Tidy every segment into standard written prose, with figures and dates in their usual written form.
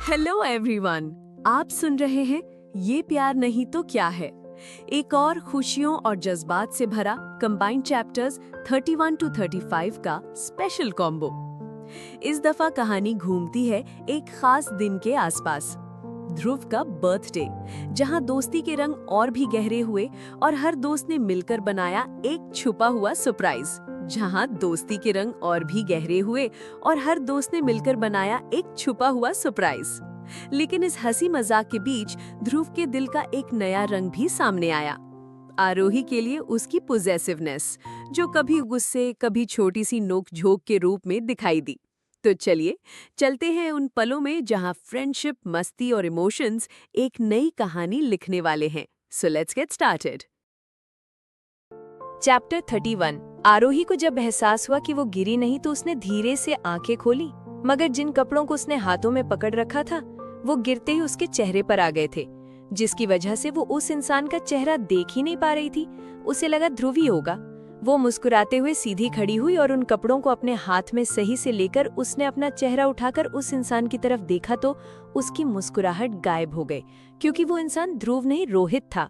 Hello everyone, आप सुन रहे हैं ये प्यार नहीं तो क्या है, एक और खुशियों और जज्बात से भरा कंबाइंड चैप्टर्स 31 to 35 का स्पेशल कॉम्बो। इस दफा कहानी घूमती है एक खास दिन के आसपास, ध्रुव का बर्थडे, जहां दोस्ती के रंग और भी गहरे हुए और हर दोस्त ने मिलकर बनाया एक छुपा हुआ सरप्राइज। जहां दोस्ती के रंग और भी गहरे हुए और हर दोस्त ने मिलकर बनाया एक छुपा हुआ सरप्राइज। लेकिन इस हंसी मजाक के बीच ध्रुव के दिल का एक नया रंग भी सामने आया। आरोही के लिए उसकी पोजेसिवनेस, जो कभी गुस्से कभी छोटी सी नोक-झोंक के रूप में दिखाई दी। तो चलिए चलते हैं उन पलों में जहां फ्रेंडशिप, मस्ती और इमोशंस एक नई कहानी लिखने वाले हैं। So let's get started. Chapter 31। आरोही को जब एहसास हुआ कि वो गिरी नहीं तो उसने धीरे से आंखें खोली, मगर जिन कपड़ों को उसने हाथों में पकड़ रखा था वो गिरते ही उसके चेहरे पर आ गए थे, जिसकी वजह से वो उस इंसान का चेहरा देख ही नहीं पा रही थी। उसे लगा ध्रुव ही होगा। वो मुस्कुराते हुए सीधी खड़ी हुई और उन कपड़ों को अपने हाथ में सही से लेकर उसने अपना चेहरा उठाकर उस इंसान की तरफ देखा तो उसकी मुस्कुराहट गायब हो गई, क्योंकि वो इंसान ध्रुव नहीं रोहित था।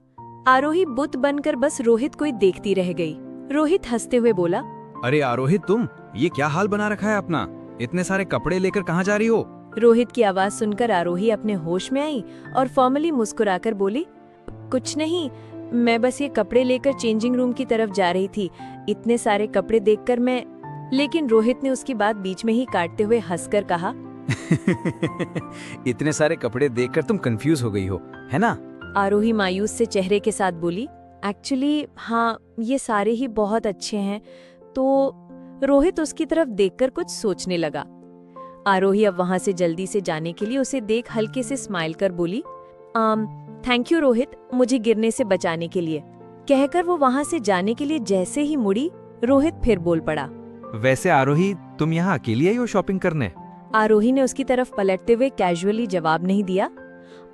आरोही बुत बनकर बस रोहित को ही देखती रह गई। रोहित हंसते हुए बोला, अरे आरोही, तुम ये क्या हाल बना रखा है अपना? इतने सारे कपड़े लेकर कहाँ जा रही हो? रोहित की आवाज सुनकर आरोही अपने होश में आई और फॉर्मली मुस्कुराकर बोली, कुछ नहीं, मैं बस ये कपड़े लेकर चेंजिंग रूम की तरफ जा रही थी। इतने सारे कपड़े देखकर मैं। लेकिन रोहित ने उसकी बात बीच में ही काटते हुए हंसकर कहा, इतने सारे कपड़े देखकर तुम कंफ्यूज हो गई हो, है ना? आरोही मायूस से चेहरे के साथ बोली, एक्चुअली हाँ, ये सारे ही बहुत अच्छे हैं। तो रोहित उसकी तरफ देखकर कुछ सोचने लगा। आरोही अब वहां से जल्दी से जाने के लिए उसे देख हल्के से स्माइल कर बोली, थैंक यू रोहित, मुझे गिरने से बचाने के लिए। कहकर वो वहां से जाने के लिए जैसे ही मुड़ी, रोहित फिर बोल पड़ा, वैसे आरोही, तुम यहाँ अकेली आई हो शॉपिंग करने? आरोही ने उसकी तरफ पलटते हुए कैजुअली जवाब नहीं दिया।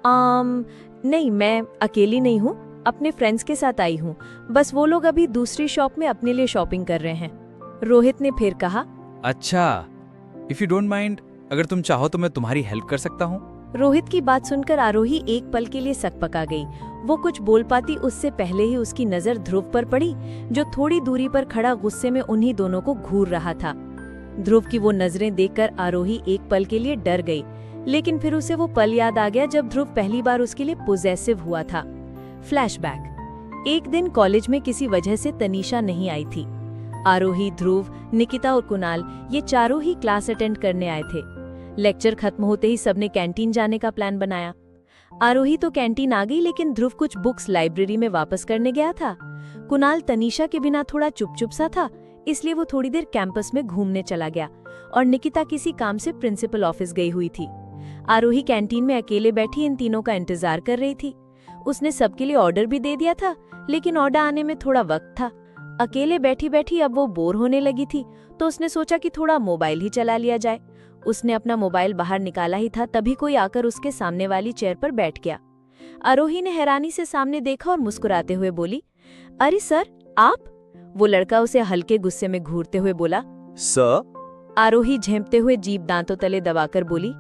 नहीं, मैं अकेली नहीं हूँ, अपने फ्रेंड्स के साथ आई हूँ। बस वो लोग अभी दूसरी शॉप में अपने लिए शॉपिंग कर रहे हैं। रोहित ने फिर कहा, अच्छा, इफ यू डोंट माइंड, अगर तुम चाहो तो मैं तुम्हारी हेल्प कर सकता हूँ। रोहित की बात सुनकर आरोही एक पल के लिए सकपका गई। वो कुछ बोल पाती उससे पहले ही उसकी नजर ध्रुव पर पड़ी, जो थोड़ी दूरी पर खड़ा गुस्से में उन्हीं दोनों को घूर रहा था। ध्रुव की वो नजरें देखकर आरोही एक पल के लिए डर गई, लेकिन फिर उसे वो पल याद आ गया जब ध्रुव पहली बार उसके लिए पोजेसिव हुआ था। फ्लैशबैक। एक दिन कॉलेज में किसी वजह से तनीषा नहीं आई थी। आरोही, ध्रुव, निकिता और कुणाल ये चारों ही क्लास अटेंड करने आए थे। लेक्चर खत्म होते ही सबने कैंटीन जाने का प्लान बनाया। आरोही तो कैंटीन आ गई, लेकिन ध्रुव कुछ बुक्स लाइब्रेरी में वापस करने गया था। कुणाल तनीषा के बिना थोड़ा चुप सा था, इसलिए वो थोड़ी देर कैंपस में घूमने चला गया, और निकिता किसी काम से प्रिंसिपल ऑफिस गई हुई थी। आरोही कैंटीन में अकेले बैठी इन तीनों का इंतजार कर रही थी। उसने सबके लिए ऑर्डर भी दे दिया था, लेकिन ऑर्डर आने में थोड़ा वक्त था। अकेले बैठी बैठी अब वो बोर होने लगी थी, तो उसने सोचा कि थोड़ा मोबाइल ही चला लिया जाए। उसने अपना मोबाइल बाहर निकाला ही था, तभी कोई आकर उसके सामने वाली चेयर पर बैठ गया। आरोही ने हैरानी से सामने देखा और मुस्कुराते हुए बोली, अरे सर, आप? वो लड़का उसे हल्के गुस्से में घूरते हुए बोला, सर? आरोही झेंपते हुए जीभ दांतों तले दबाकर बोली,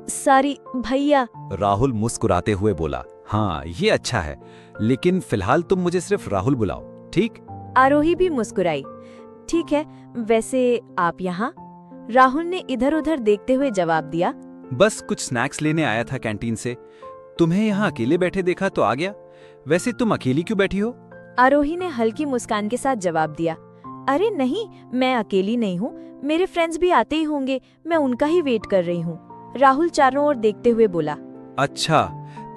सॉरी भैया। राहुल मुस्कुराते हुए बोला, हाँ ये अच्छा है, लेकिन फिलहाल तुम मुझे सिर्फ राहुल बुलाओ, ठीक? आरोही भी मुस्कुराई, ठीक है, वैसे आप यहाँ? राहुल ने इधर उधर देखते हुए जवाब दिया, बस कुछ स्नैक्स लेने आया था कैंटीन से। तुम्हें यहाँ अकेले बैठे देखा तो आ गया। वैसे तुम अकेली क्यों बैठी हो? आरोही ने हल्की मुस्कान के साथ जवाब दिया, अरे नहीं, मैं अकेली नहीं हूँ, मेरे फ्रेंड्स भी आते ही होंगे, मैं उनका ही वेट कर रही हूँ। राहुल चारों ओर देखते हुए बोला, अच्छा,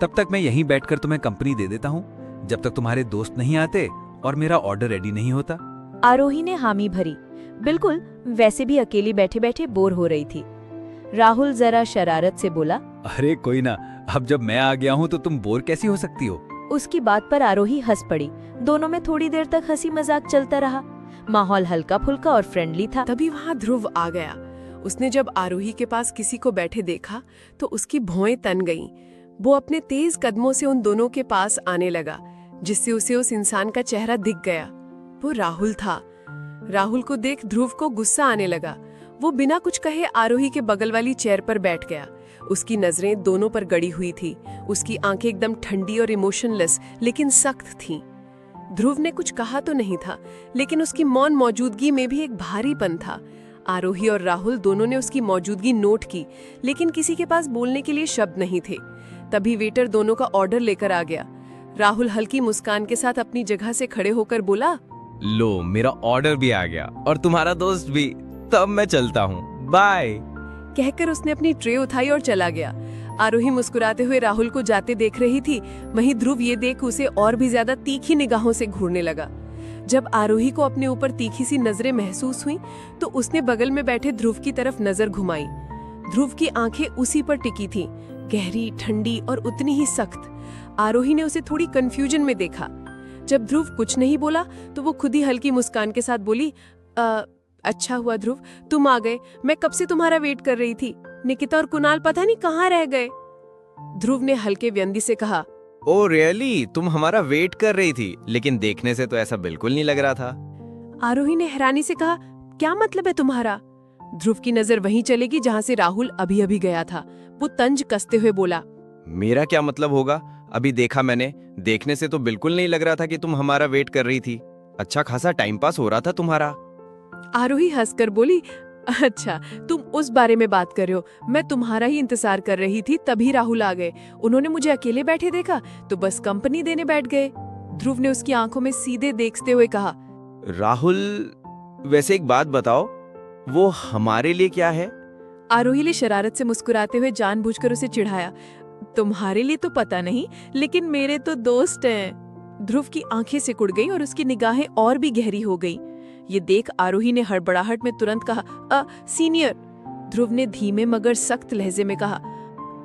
तब तक मैं यहीं बैठकर तुम्हें कंपनी दे देता हूँ, जब तक तुम्हारे दोस्त नहीं आते और मेरा ऑर्डर रेडी नहीं होता। आरोही ने हामी भरी, बिल्कुल, वैसे भी अकेली बैठे बैठे बोर हो रही थी। राहुल जरा शरारत से बोला, अरे कोई ना, अब जब मैं आ गया हूँ तो तुम बोर कैसी हो सकती हो? उसकी बात पर आरोही हंस पड़ी। दोनों में थोड़ी देर तक हंसी मजाक चलता रहा। माहौल हल्का फुल्का और फ्रेंडली था। तभी वहां ध्रुव आ गया। उसने जब आरोही के पास किसी को बैठे देखा तो उसकी भौएं तन गईं। वो अपने तेज कदमों से उन दोनों के पास आने लगा, जिससे उसे उस इंसान का चेहरा दिख गया। वो राहुल था। राहुल को देख ध्रुव को गुस्सा आने लगा। वो बिना कुछ कहे आरोही के बगल वाली चेयर पर बैठ गया। उसकी नजरें दोनों पर गड़ी हुई थी। उसकी आंखें एकदम ठंडी और इमोशनलेस लेकिन सख्त थीं। ध्रुव ने कुछ कहा तो नहीं था, लेकिन उसकी मौन मौजूदगी में भी एक भारीपन था। आरोही और राहुल दोनों ने उसकी मौजूदगी नोट की, लेकिन किसी के पास बोलने के लिए शब्द नहीं थे। तभी वेटर दोनों का ऑर्डर लेकर आ गया। राहुल हल्की मुस्कान के साथ अपनी जगह से खड़े होकर बोला, लो, मेरा ऑर्डर भी आ गया और तुम्हारा दोस्त भी। तब मैं चलता हूँ, बाय। कहकर उसने अपनी ट्रे उठाई और चला गया। आरोही मुस्कुराते हुए राहुल को जाते देख रही थी, वहीं ध्रुव ये देख उसे और भी ज्यादा तीखी निगाहों से घूरने लगा। जब आरोही को अपने ऊपर तीखी सी नजरें महसूस हुई, तो उसने बगल में बैठे ध्रुव की तरफ नजर घुमाई। ध्रुव की आंखें उसी पर टिकी थीं, गहरी, ठंडी और उतनी ही सख्त। आरोही ने उसे थोड़ी कंफ्यूजन में देखा। जब ध्रुव कुछ नहीं बोला, तो वो खुद ही हल्की मुस्कान के साथ बोली, अच्छा हुआ ध्रुव, तुम आ गए। मैं कब से तुम्हारा वेट कर रही थी। निकिता और कुणाल पता नहीं कहाँ रह गए। ध्रुव ने हल्के व्यंग्य से कहा, ओ रियली, तुम हमारा वेट कर रही थी, लेकिन देखने से तो ऐसा बिल्कुल नहीं लग रहा था। आरोही ने हैरानी से कहा, क्या मतलब है तुम्हारा? ध्रुव की नजर वहीं चलेगी जहां से राहुल अभी अभी गया था। वो तंज कसते हुए बोला, मेरा क्या मतलब होगा? अभी देखा मैंने, देखने से तो बिल्कुल नहीं लग रहा था कि तुम हमारा वेट कर रही थी। अच्छा खासा टाइम पास हो रहा था तुम्हारा। आरोही हंसकर बोली, अच्छा तुम उस बारे में बात कर रहे हो। मैं तुम्हारा ही इंतजार कर रही थी, तभी राहुल आ गए। उन्होंने मुझे अकेले बैठे देखा तो बस कंपनी देने बैठ गए। ध्रुव ने उसकी आंखों में सीधे देखते हुए कहा, राहुल, वैसे एक बात बताओ, वो हमारे लिए क्या है? आरोही ने शरारत से मुस्कुराते हुए जानबूझकर उसे चिढ़ाया, तुम्हारे लिए तो पता नहीं, लेकिन मेरे तो दोस्त हैं। ध्रुव की आंखें सिकुड़ गईं और उसकी निगाहें और भी गहरी हो गईं। ये देख आरोही ने हड़बड़ाहट में तुरंत कहा, सीनियर। ध्रुव ने धीमे मगर सख्त लहजे में कहा,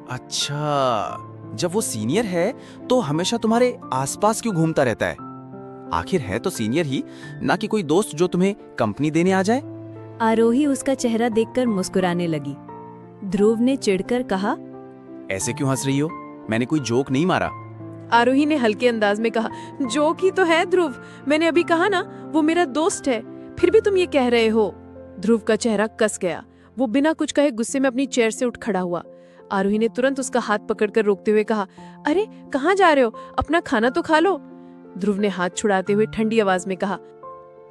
अच्छा, जब वो सीनियर है तो हमेशा तुम्हारे आसपास क्यों घूमता रहता है? आखिर है तो सीनियर ही, ना कि कोई दोस्त जो तुम्हें कंपनी देने आ जाए। आरोही उसका चेहरा देखकर मुस्कुराने लगी। ध्रुव ने चिढ़कर कहा, ऐसे क्यों हंस रही हो? मैंने कोई जोक नहीं मारा। आरोही ने हल्के अंदाज में कहा, जोक ही तो है ध्रुव, मैंने अभी कहा ना, वो मेरा दोस्त है, फिर भी तुम ये कह रहे हो। ध्रुव का चेहरा कस गया। वो बिना कुछ कहे गुस्से में अपनी चेयर से उठ खड़ा हुआ। आरोही ने तुरंत उसका हाथ पकड़कर रोकते हुए कहा, अरे कहाँ जा रहे हो? अपना खाना तो खा लो। ध्रुव ने हाथ छुड़ाते हुए ठंडी आवाज में कहा,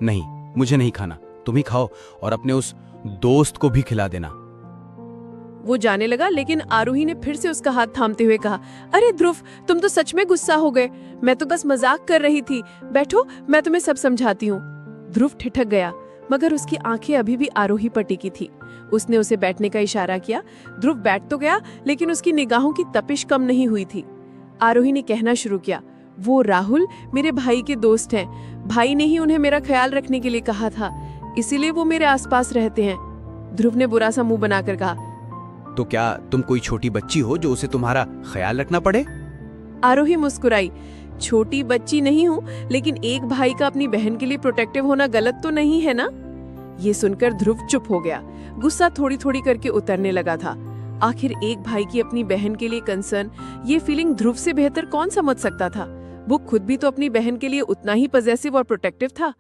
नहीं, मुझे नहीं खाना, तुम ही खाओ और अपने उस दोस्त को भी खिला देना। वो जाने लगा, लेकिन आरोही ने फिर से उसका हाथ थामते हुए कहा, अरे ध्रुव, तुम तो सच में गुस्सा हो गए। मैं तो बस मजाक कर रही थी, बैठो, मैं तुम्हें सब समझाती हूँ। ध्रुव ठिठक गया, मगर उसकी आंखें अभी भी आरोही पर टिकी थी। उसने उसे बैठने का इशारा किया। ध्रुव बैठ तो गया, लेकिन उसकी निगाहों की तपिश कम नहीं हुई थी। आरोही ने कहना शुरू किया, वो राहुल मेरे भाई के दोस्त हैं। भाई ने ही उन्हें मेरा ख्याल रखने के लिए कहा था, इसीलिए वो मेरे आसपास रहते हैं। ध्रुव ने बुरा सा मुंह बनाकर कहा, तो क्या तुम कोई छोटी बच्ची हो जो उसे तुम्हारा ख्याल रखना पड़े? आरोही मुस्कुराई, छोटी बच्ची नहीं हूँ, लेकिन एक भाई का अपनी बहन के लिए प्रोटेक्टिव होना गलत तो नहीं है ना? ये सुनकर ध्रुव चुप हो गया। गुस्सा थोड़ी थोड़ी करके उतरने लगा था। आखिर एक भाई की अपनी बहन के लिए कंसर्न, ये फीलिंग ध्रुव से बेहतर कौन समझ सकता था? वो खुद भी तो अपनी बहन के लिए उतना ही पॉजेसिव और प्रोटेक्टिव था।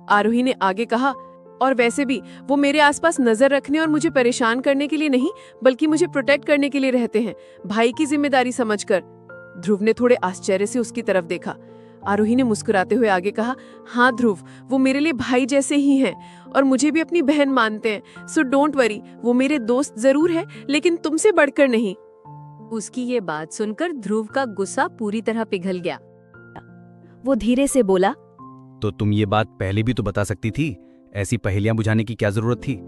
आरोही ने आगे कहा, और वैसे भी वो मेरे आसपास नजर रखने और मुझे परेशान करने के लिए नहीं, बल्कि मुझे प्रोटेक्ट करने के लिए रहते हैं, भाई की जिम्मेदारी समझकर। ध्रुव ने थोड़े आश्चर्य से उसकी तरफ देखा। आरोही ने मुस्कुराते हुए आगे कहा, हाँ ध्रुव, वो मेरे लिए भाई जैसे ही हैं और मुझे भी अपनी बहन मानते हैं, सो डोंट वरी, वो मेरे दोस्त जरूर है, लेकिन तुमसे बढ़कर नहीं। उसकी ये बात सुनकर ध्रुव का गुस्सा पूरी तरह पिघल गया। वो धीरे से बोला, तो तुम ये बात पहले भी तो बता सकती थी, ऐसी पहेलियां बुझाने की क्या जरूरत थी?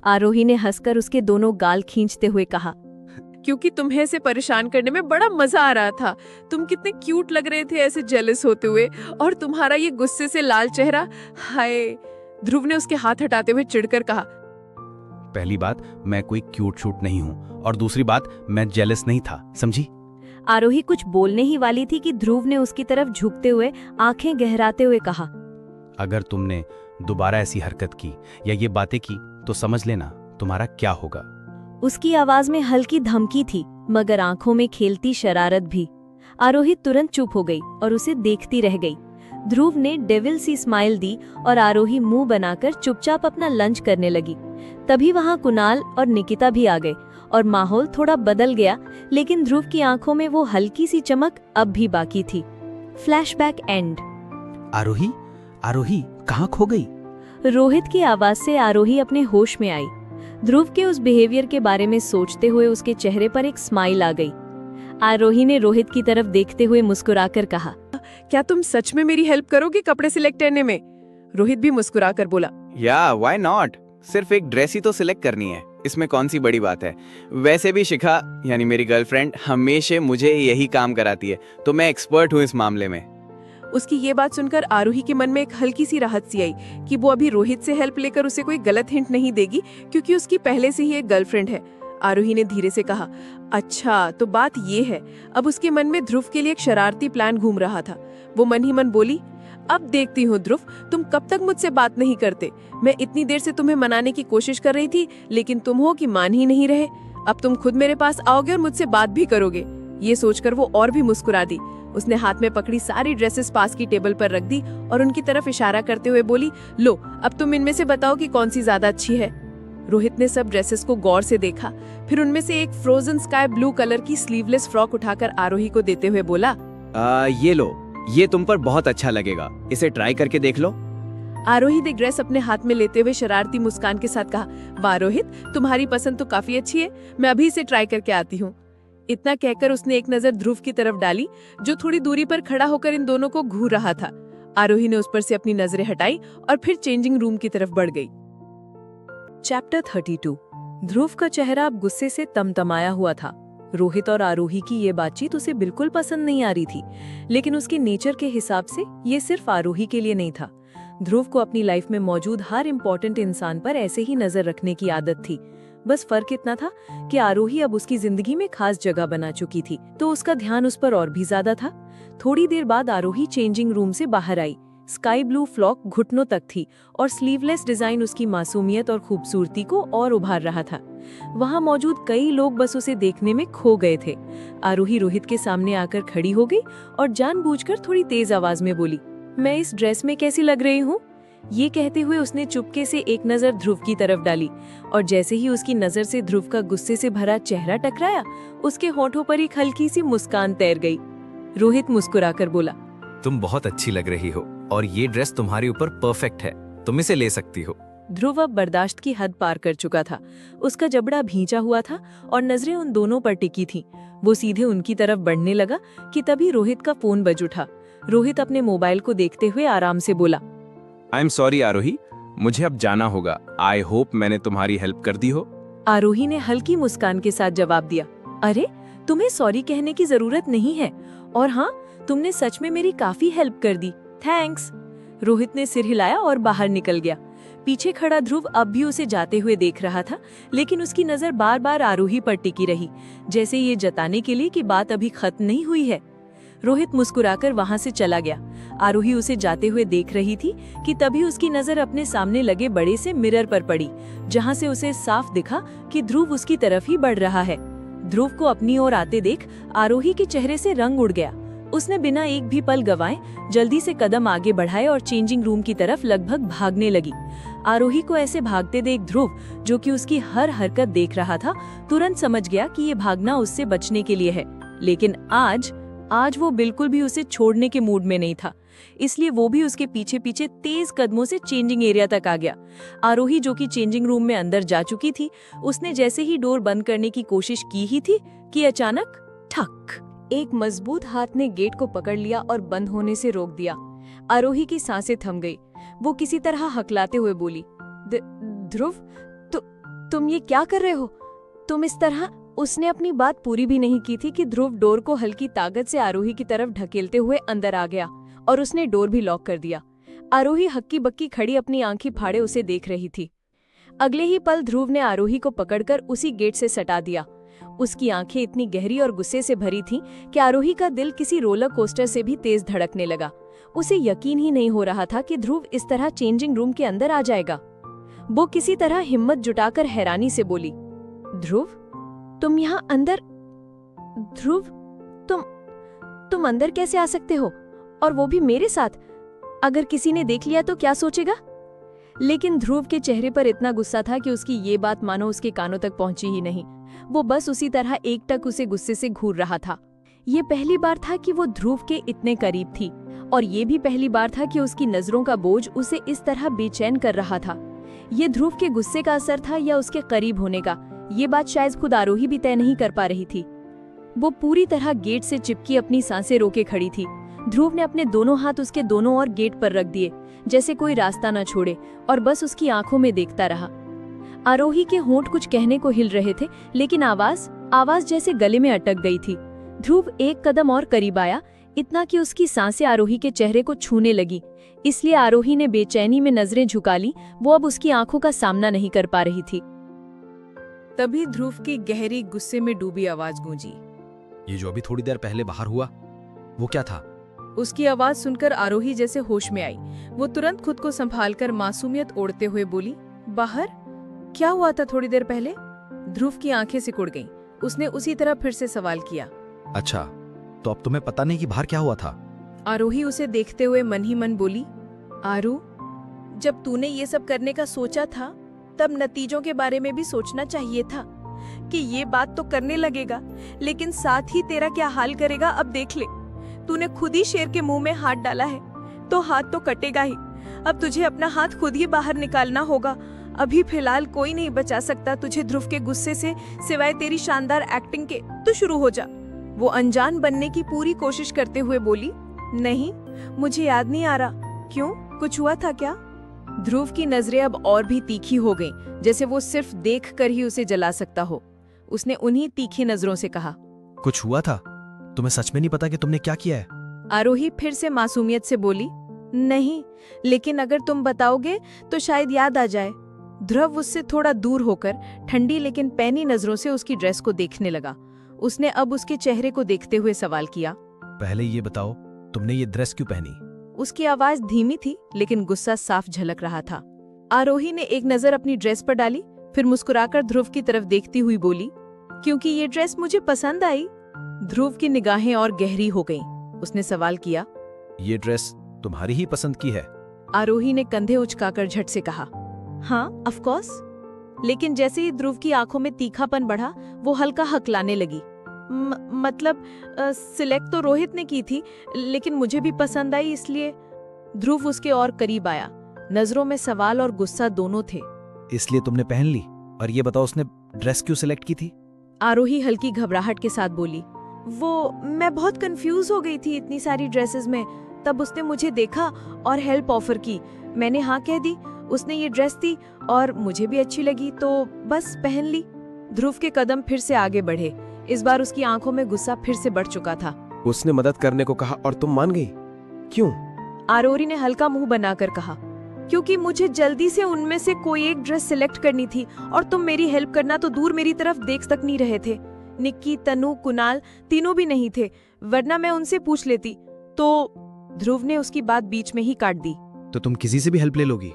आरोही ने हंसकर उसके दोनों गाल खींचते हुए कहा, क्योंकि तुम्हें ऐसे परेशान करने में बड़ा मजा आ रहा था। तुम कितने क्यूट लग रहे थे ऐसे जेलस होते हुए, और तुम्हारा ये गुस्से से लाल चेहरा, हाय। ध्रुव ने उसके हाथ हटाते हुए चिढ़कर कहा, पहली बात, मैं कोई क्यूट शूट नहीं हूँ, और दूसरी बात, मैं जेलस नहीं था, समझी? आरोही कुछ बोलने ही वाली थी कि ध्रुव ने उसकी तरफ झुकते हुए आंखें गहराते हुए कहा, अगर तुमने दोबारा ऐसी हरकत की या ये बातें की तो समझ लेना तुम्हारा क्या होगा। उसकी आवाज में हल्की धमकी थी, मगर आंखों में खेलती शरारत भी। आरोही तुरंत चुप हो गई और उसे देखती रह गई। ध्रुव ने डेविल सी स्माइल दी और आरोही मुंह बनाकर चुपचाप अपना लंच करने लगी। तभी वहां कुणाल और निकिता भी आ गए और माहौल थोड़ा बदल गया, लेकिन ध्रुव की आंखों में वो हल्की सी चमक अब भी बाकी थी। Flashback and. आरोही, आरोही कहाँ खो गई? रोहित की आवाज से आरोही अपने होश में आई। ध्रुव के उस बिहेवियर के बारे में सोचते हुए उसके चेहरे पर एक स्माइल आ गई। आरोही ने रोहित की तरफ देखते हुए मुस्कुराकर कहा, क्या तुम सच में मेरी हेल्प करोगे कपड़े सिलेक्ट करने में? रोहित भी मुस्कुराकर बोला, या व्हाई नॉट, सिर्फ एक ड्रेस ही तो सिलेक्ट करनी है, इसमें कौन सी बड़ी बात है। वैसे भी शिखा यानी मेरी गर्लफ्रेंड हमेशा मुझे यही काम कराती है, तो मैं एक्सपर्ट हूँ इस मामले में। उसकी ये बात सुनकर आरोही के मन में एक हल्की सी राहत सी आई कि वो अभी रोहित से हेल्प लेकर उसे कोई गलत हिंट नहीं देगी, क्योंकि उसकी पहले से ही एक गर्लफ्रेंड है। आरोही ने धीरे से कहा, अच्छा तो बात ये है। अब उसके मन में ध्रुव के लिए एक शरारती प्लान घूम रहा था। वो मन ही मन बोली, अब देखती हूँ ध्रुव, तुम कब तक मुझसे बात नहीं करते। मैं इतनी देर से तुम्हें मनाने की कोशिश कर रही थी, लेकिन तुम हो कि मान ही नहीं रहे। अब तुम खुद मेरे पास आओगे और मुझसे बात भी करोगे। ये सोचकर वो और भी मुस्कुरा दी। उसने हाथ में पकड़ी सारी ड्रेसेस पास की टेबल पर रख दी और उनकी तरफ इशारा करते हुए बोली, लो अब तुम इनमें से बताओ कि कौन सी ज्यादा अच्छी है। रोहित ने सब ड्रेसेस को गौर से देखा, फिर उनमें से एक फ्रोजन स्काई ब्लू कलर की स्लीवलेस फ्रॉक उठाकर आरोही को देते हुए बोला, ये लो, ये तुम पर बहुत अच्छा लगेगा, इसे ट्राई करके देख लो। आरोही ने ड्रेस अपने हाथ में लेते हुए शरारती मुस्कान के साथ कहा, वाह रोहित, तुम्हारी पसंद तो काफी अच्छी है, मैं अभी इसे ट्राई करके आती हूँ। इतना कहकर उसने एक नजर ध्रुव की तरफ डाली, जो थोड़ी दूरी पर खड़ा होकर इन दोनों को घूर रहा था। आरोही ने उस पर से अपनी नजरें हटाई और फिर चेंजिंग रूम की तरफ बढ़ गई। चैप्टर 32। ध्रुव का चेहरा अब गुस्से से तमतमाया हुआ था। रोहित और आरोही की ये बातचीत उसे बिल्कुल पसंद नहीं आ रही थी, लेकिन उसके नेचर के हिसाब से ये सिर्फ आरोही के लिए नहीं था। ध्रुव को अपनी लाइफ में मौजूद हर इम्पोर्टेंट इंसान पर ऐसे ही नजर रखने की आदत थी। बस फर्क इतना था कि आरोही अब उसकी जिंदगी में खास जगह बना चुकी थी, तो उसका ध्यान उस पर और भी ज्यादा था। थोड़ी देर बाद आरोही चेंजिंग रूम से बाहर आई। स्काई ब्लू फ्रॉक घुटनों तक थी और स्लीवलेस डिजाइन उसकी मासूमियत और खूबसूरती को और उभार रहा था। वहां मौजूद कई लोग बस उसे देखने में खो गए थे। आरोही रोहित के सामने आकर खड़ी हो गई और जानबूझकर थोड़ी तेज आवाज में बोली, मैं इस ड्रेस में कैसी लग रही हूँ? ये कहते हुए उसने चुपके से एक नजर ध्रुव की तरफ डाली और जैसे ही उसकी नजर से ध्रुव का गुस्से से भरा चेहरा टकराया, उसके होठों पर एक हल्की सी मुस्कान तैर गई। रोहित मुस्कुराकर बोला, तुम बहुत अच्छी लग रही हो और ये ड्रेस तुम्हारे ऊपर परफेक्ट है, तुम इसे ले सकती हो। ध्रुव अब बर्दाश्त की हद पार कर चुका था। उसका जबड़ा भींचा हुआ था और नजरें उन दोनों पर टिकी थीं। वो सीधे उनकी तरफ बढ़ने लगा कि तभी रोहित का फोन बज उठा। रोहित अपने मोबाइल को देखते हुए आराम से बोला, आई एम सॉरी आरोही, मुझे अब जाना होगा। आई होप मैंने तुम्हारी हेल्प कर दी हो। आरोही ने हल्की मुस्कान के साथ जवाब दिया, अरे तुम्हें सॉरी कहने की जरूरत नहीं है, और हाँ, तुमने सच में मेरी काफी हेल्प कर दी, थैंक्स। रोहित ने सिर हिलाया और बाहर निकल गया। पीछे खड़ा ध्रुव अब भी उसे जाते हुए देख रहा था, लेकिन उसकी नजर बार बार आरोही पर टिकी रही, जैसे ये जताने के लिए कि बात अभी खत्म नहीं हुई है। रोहित मुस्कुराकर वहां से चला गया। आरोही उसे जाते हुए देख रही थी कि तभी उसकी नजर अपने सामने लगे बड़े से मिरर पर पड़ी, जहां से उसे साफ दिखा कि ध्रुव उसकी तरफ ही बढ़ रहा है। ध्रुव को अपनी ओर आते देख आरोही के चेहरे से रंग उड़ गया। उसने बिना एक भी पल गवाए जल्दी से कदम आगे बढ़ाए और चेंजिंग रूम की तरफ लगभग भागने लगी। आरोही को ऐसे भागते देख ध्रुव, जो कि उसकी हर हरकत देख रहा था, तुरंत समझ गया कि ये भागना उससे बचने के लिए है। लेकिन आज वो बिल्कुल भी उसे छोड़ने के मूड में नहीं था, इसलिए वो भी उसके पीछे पीछे तेज कदमों से चेंजिंग एरिया तक आ गया। आरोही, जो कि चेंजिंग रूम में अंदर जा चुकी थी, उसने जैसे ही डोर बंद करने की कोशिश की ही थी कि अचानक ठक, एक मजबूत हाथ ने गेट को पकड़ लिया और बंद होने से रोक दिया। आरोही की सांसें थम गई। वो किसी तरह हकलाते हुए बोली, ध्रुव, तुम ये क्या कर रहे हो? तुम इस तरह। उसने अपनी बात पूरी भी नहीं की थी कि ध्रुव डोर को हल्की ताकत से आरोही की तरफ ढकेलते हुए अंदर आ गया और उसने डोर भी लॉक कर दिया। आरोही हक्की बक्की खड़ी अपनी आंखें फाड़े उसे देख रही थी। अगले ही पल ध्रुव ने आरोही को पकड़कर उसी गेट से सटा दिया। उसकी आंखें इतनी गहरी और गुस्से से भरी थीं कि आरोही का दिल किसी रोलर कोस्टर से भी तेज धड़कने लगा। उसे यकीन ही नहीं हो रहा था कि ध्रुव इस तरह चेंजिंग रूम के अंदर आ जाएगा। वो किसी तरह हिम्मत जुटाकर हैरानी से बोली, ध्रुव, तुम यहाँ अंदर? ध्रुव, तुम अंदर कैसे आ सकते हो, और वो भी मेरे साथ? अगर किसी ने देख लिया तो क्या सोचेगा? लेकिन ध्रुव के चेहरे पर इतना गुस्सा था कि उसकी ये बात मानो उसके कानों तक पहुंची ही नहीं। वो बस उसी तरह एकटक उसे गुस्से से घूर रहा था। ये पहली बार था कि वो ध्रुव के इतने करीब थी, और ये भी पहली बार था कि उसकी नजरों का बोझ उसे इस तरह बेचैन कर रहा था। ये ध्रुव के गुस्से का असर था या उसके करीब होने का, ये बात शायद खुद आरोही भी तय नहीं कर पा रही थी। वो पूरी तरह गेट से चिपकी अपनी सांसें रोके खड़ी थी। ध्रुव ने अपने दोनों हाथ उसके दोनों ओर गेट पर रख दिए, जैसे कोई रास्ता न छोड़े, और बस उसकी आंखों में देखता रहा। आरोही के होंठ कुछ कहने को हिल रहे थे, लेकिन आवाज जैसे गले में अटक गई थी। ध्रुव एक कदम और करीब आया, इतना कि उसकी सांसें आरोही के चेहरे को छूने लगी। इसलिए आरोही ने बेचैनी में नजरें झुका ली। वो अब उसकी आंखों का सामना नहीं कर पा रही थी। तभी ध्रुव की गहरी गुस्से में डूबी आवाज गूंजी। ये जो अभी थोड़ी देर पहले बाहर हुआ, वो क्या था? उसकी आवाज सुनकर आरोही जैसे होश में आई। वो तुरंत खुद को संभालकर मासूमियत ओढ़ते हुए बोली, बाहर? क्या हुआ था थोड़ी देर पहले? ध्रुव की आंखें सिकुड़ गईं। उसने उसी तरह फिर से सवाल किया। अच्छा, तो अब तुम्हें पता नहीं कि बाहर क्या हुआ था? आरोही उसे देखते हुए मन ही मन बोली, आरू, जब तूने ये सब करने का सोचा था, तब नतीजों के बारे में भी सोचना चाहिए था कि ये बात तो करने लगेगा, लेकिन साथ ही तेरा क्या हाल करेगा अब देख ले। तूने खुद ही शेर के मुंह में हाथ डाला है, तो हाथ तो कटेगा ही। अब तुझे अपना हाथ खुद ही बाहर निकालना होगा। अभी फिलहाल कोई नहीं बचा सकता तुझे ध्रुव के गुस्से से, सिवाय तेरी शानदार एक्टिंग के। तो शुरू हो जा। वो अनजान बनने की पूरी कोशिश करते हुए बोली, नहीं, मुझे याद नहीं आ रहा। क्यों, कुछ हुआ था क्या? ध्रुव की नजरें अब और भी तीखी हो गईं, जैसे वो सिर्फ देखकर ही उसे जला सकता हो। उसने उन्हीं तीखी नजरों से कहा, कुछ हुआ था? तुम्हें सच में नहीं पता कि तुमने क्या किया है? आरोही फिर से मासूमियत से बोली, नहीं, लेकिन अगर तुम बताओगे तो शायद याद आ जाए। ध्रुव उससे थोड़ा दूर होकर ठंडी लेकिन पैनी नजरों से उसकी ड्रेस को देखने लगा। उसने अब उसके चेहरे को देखते हुए सवाल किया, पहले ये बताओ, तुमने ये ड्रेस क्यों पहनी? उसकी आवाज धीमी थी, लेकिन गुस्सा साफ झलक रहा था। आरोही ने एक नजर अपनी ड्रेस पर डाली, फिर मुस्कुराकर ध्रुव की तरफ देखती हुई बोली, क्योंकि ये ड्रेस मुझे पसंद आई। ध्रुव की निगाहें और गहरी हो गईं। उसने सवाल किया, ये ड्रेस तुम्हारी ही पसंद की है? आरोही ने कंधे उचकाकर झट से कहा, हाँ, ऑफ कोर्स। लेकिन जैसे ही ध्रुव की आंखों में तीखापन बढ़ा, वो हल्का हकलाने लगी। मतलब सिलेक्ट तो रोहित ने की थी, लेकिन मुझे भी पसंद आई, इसलिए। ध्रुव उसके और करीब आया। नजरों में सवाल और गुस्सा दोनों थे। इसलिए तुमने पहन ली? और ये बताओ, उसने ड्रेस क्यों सिलेक्ट की थी? आरोही हल्की घबराहट के साथ बोली, वो, मैं बहुत कंफ्यूज हो गई थी इतनी सारी ड्रेसेस में। तब उसने मुझे देखा और हेल्प ऑफर की। मैंने हाँ कह दी। उसने ये ड्रेस दी और मुझे भी अच्छी लगी, तो बस पहन ली। ध्रुव के कदम फिर से आगे बढ़े। इस बार उसकी आंखों में गुस्सा फिर से बढ़ चुका था। उसने मदद करने को कहा और तुम मान गई? क्यों? आरोही ने हल्का मुंह बनाकर कहा, क्योंकि मुझे जल्दी से उनमें से कोई एक ड्रेस सिलेक्ट करनी थी, और तुम मेरी हेल्प करना तो दूर मेरी तरफ देख तक नहीं रहे थे। निक्की, तनु, कुणाल तीनों भी नहीं थे, वरना मैं उनसे पूछ लेती। तो ध्रुव ने उसकी बात बीच में ही काट दी। तो तुम किसी से भी हेल्प ले लोगी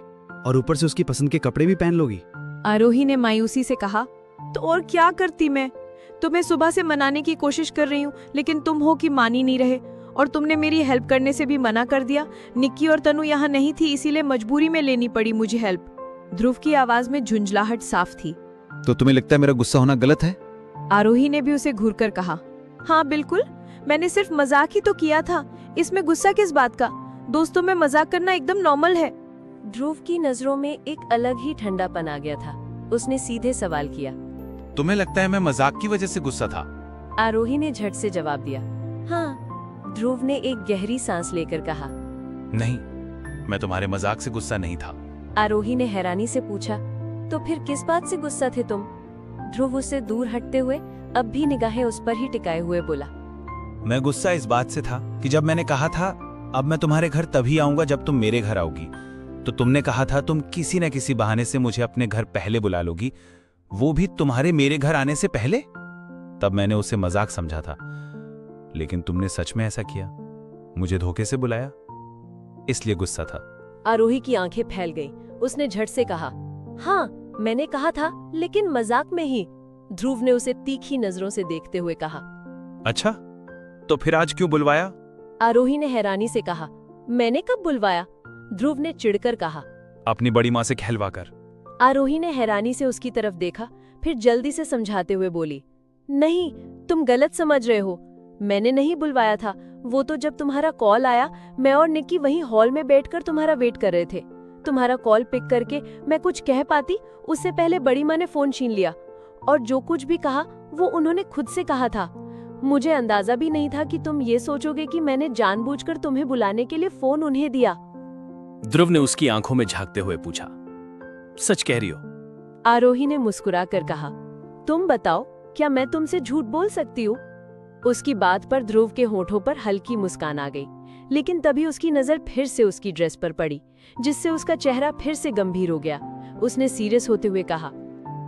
और ऊपर से उसकी पसंद के कपड़े भी पहन लोगी? आरोही ने मायूसी से कहा, तो और क्या करती मैं? तुम्हें सुबह से मनाने की कोशिश कर रही हूँ, लेकिन तुम हो कि मान ही नहीं रहे, और तुमने मेरी हेल्प करने से भी मना कर दिया। निक्की और तनु यहाँ नहीं थी, इसीलिए मजबूरी में लेनी पड़ी मुझे हेल्प। ध्रुव की आवाज में झुंझलाहट साफ थी। तो तुम्हें लगता है मेरा गुस्सा होना गलत है? आरोही ने भी उसे घूरकर कहा, हाँ बिल्कुल, मैंने सिर्फ मजाक ही तो किया था। इसमें गुस्सा किस बात का? दोस्तों में मजाक करना एकदम नॉर्मल है। ध्रुव की नजरों में एक अलग ही ठंडापन आ गया था। उसने सीधे सवाल किया, तुम्हें लगता है मैं मजाक की वजह से गुस्सा था? आरोही ने झट से जवाब दिया, हाँ। ध्रुव ने एक गहरी सांस लेकर कहा, नहीं, मैं तुम्हारे मजाक से गुस्सा नहीं था। आरोही ने हैरानी से पूछा, तो फिर किस बात से गुस्सा थे तुम? ध्रुव उससे दूर हटते हुए अब भी निगाहें उस पर ही टिकाए हुए बोला, मैं गुस्सा इस बात से था कि जब मैंने कहा था अब मैं तुम्हारे घर तभी आऊंगा जब तुम मेरे घर आओगी, तो तुमने कहा था तुम किसी न किसी बहाने से मुझे अपने घर पहले बुला लोगी, वो भी तुम्हारे मेरे घर आने से पहले। तब मैंने उसे मजाक समझा था, लेकिन तुमने सच में ऐसा किया, मुझे धोखे से बुलाया, इसलिए गुस्सा था। आरोही की आंखें फैल गईं। उसने झट से कहा, हाँ, मैंने कहा था, लेकिन मजाक में ही। ध्रुव ने उसे तीखी नजरों से देखते हुए कहा, अच्छा, तो फिर आज क्यों बुलवाया? आरोही ने हैरानी से कहा, मैंने कब बुलवाया? ध्रुव ने चिढ़कर कहा, अपनी बड़ी माँ से कहलवा कर। आरोही ने हैरानी से उसकी तरफ देखा, फिर जल्दी से समझाते हुए बोली, नहीं, तुम गलत समझ रहे हो। मैंने नहीं बुलवाया था। वो तो जब तुम्हारा कॉल आया, मैं और निक्की वहीं हॉल में बैठकर तुम्हारा वेट कर रहे थे। तुम्हारा कॉल पिक करके मैं कुछ कह पाती, उससे पहले बड़ी माँ ने फोन छीन लिया, और जो कुछ भी कहा वो उन्होंने खुद से कहा था। मुझे अंदाजा भी नहीं था कि तुम ये सोचोगे कि मैंने जानबूझकर तुम्हें बुलाने के लिए फोन उन्हें दिया। ध्रुव ने उसकी आंखों में झांकते हुए पूछा, सच कह रही हो? आरोही ने मुस्कुराकर कहा, तुम बताओ, क्या मैं तुमसे झूठ बोल सकती हूँ? उसकी बात पर ध्रुव के होठों पर हल्की मुस्कान आ गई, लेकिन तभी उसकी नजर फिर से उसकी ड्रेस पर पड़ी, जिससे उसका चेहरा फिर से गंभीर हो गया। उसने सीरियस होते हुए कहा,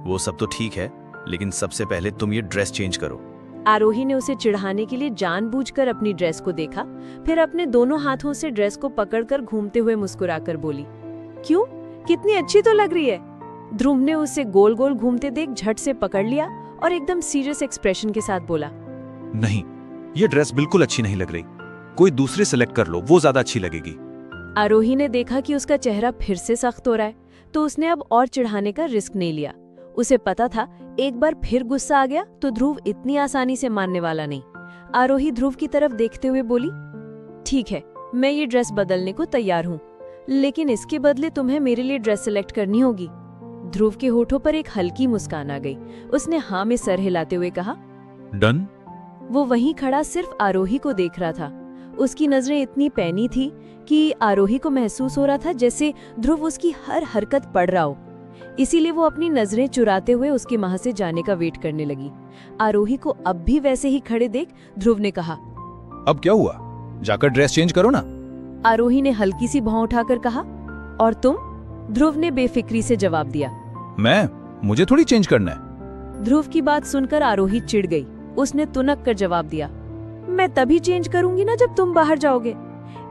वो सब तो ठीक है, लेकिन सबसे पहले तुम ये ड्रेस चेंज करो। आरोही ने उसे चिढ़ाने के लिए जानबूझकर अपनी ड्रेस को देखा, फिर अपने दोनों हाथों से ड्रेस को पकड़कर घूमते हुए मुस्कुराकर बोली, क्यों, कितनी अच्छी तो लग रही है। ध्रुव ने उसे गोल गोल घूमते देख झट से पकड़ लिया और एकदम सीरियस एक्सप्रेशन के साथ बोला, नहीं, ये ड्रेस बिल्कुल अच्छी नहीं लग रही। कोई दूसरी सिलेक्ट कर लो, वो ज्यादा अच्छी लगेगी। आरोही ने देखा कि उसका चेहरा फिर से सख्त हो रहा है, तो उसने अब और चिढ़ाने का रिस्क नहीं लिया। उसे पता था एक बार फिर गुस्सा आ गया तो ध्रुव इतनी आसानी से मानने वाला नहीं। आरोही ध्रुव की तरफ देखते हुए बोली, ठीक है, मैं ये ड्रेस बदलने को तैयार हूँ, लेकिन इसके बदले तुम्हें मेरे लिए ड्रेस सिलेक्ट करनी होगी। ध्रुव के होठों पर एक हल्की मुस्कान आ गई। उसने हाँ में सर हिलाते हुए कहा, डन। वो वहीं खड़ा सिर्फ आरोही को देख रहा था। उसकी नजरें इतनी पैनी थी कि आरोही को महसूस हो रहा था जैसे ध्रुव उसकी हर हरकत पढ़ रहा हो। इसीलिए वो अपनी नजरें चुराते हुए उसके वहां से जाने का वेट करने लगी। आरोही को अब भी वैसे ही खड़े देख ध्रुव ने कहा, अब क्या हुआ, जाकर ड्रेस चेंज करो ना। आरोही ने हल्की सी भौं उठाकर कहा, और तुम? ध्रुव ने बेफिक्री से जवाब दिया, मुझे थोड़ी चेंज करना है। ध्रुव की बात सुनकर आरोही चिढ़ गई। उसने तुनक कर जवाब दिया, मैं तभी चेंज करूंगी ना जब तुम बाहर जाओगे।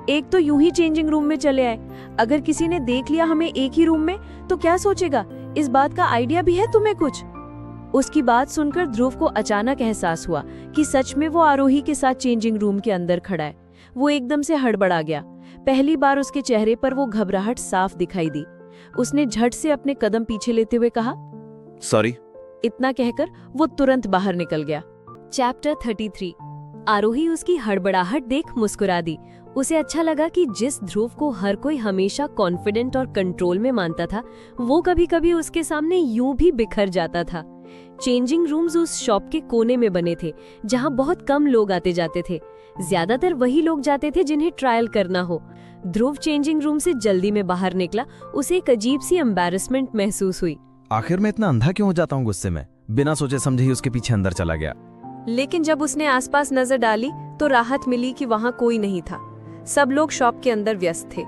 एक तो यूं ही चेंजिंग रूम में चले आए, अगर किसी ने देख लिया हमें एक ही रूम में तो क्या सोचेगा? इस बात का आइडिया भी है तुम्हें कुछ? उसकी बात सुनकर ध्रुव को अचानक एहसास हुआ कि सच में वो आरोही के साथ चेंजिंग रूम के अंदर खड़ा है। वो एकदम से हड़बड़ा गया। पहली बार उसके चेहरे पर वो घबराहट साफ दिखाई दी। उसने झट से अपने कदम पीछे लेते हुए कहा, सॉरी। इतना कहकर वो तुरंत बाहर निकल गया। चैप्टर 33। आरोही उसकी हड़बड़ाहट देख मुस्कुरा दी। उसे अच्छा लगा कि जिस ध्रुव को हर कोई हमेशा कॉन्फिडेंट और कंट्रोल में मानता था, वो कभी कभी उसके सामने यूं भी बिखर जाता था। चेंजिंग रूम्स उस शॉप के कोने में बने थे, जहां बहुत कम लोग आते जाते थे। ज्यादातर वही लोग जाते थे जिन्हें ट्रायल करना हो। ध्रुव चेंजिंग रूम से जल्दी में बाहर निकला। उसे एक अजीब सी एम्बैरेसमेंट महसूस हुई। आखिर मैं इतना अंधा क्यों हो जाता हूँ गुस्से में? बिना सोचे समझे ही उसके पीछे अंदर चला गया। लेकिन जब उसने आसपास नजर डाली तो राहत मिली कि वहां कोई नहीं था। सब लोग शॉप के अंदर व्यस्त थे।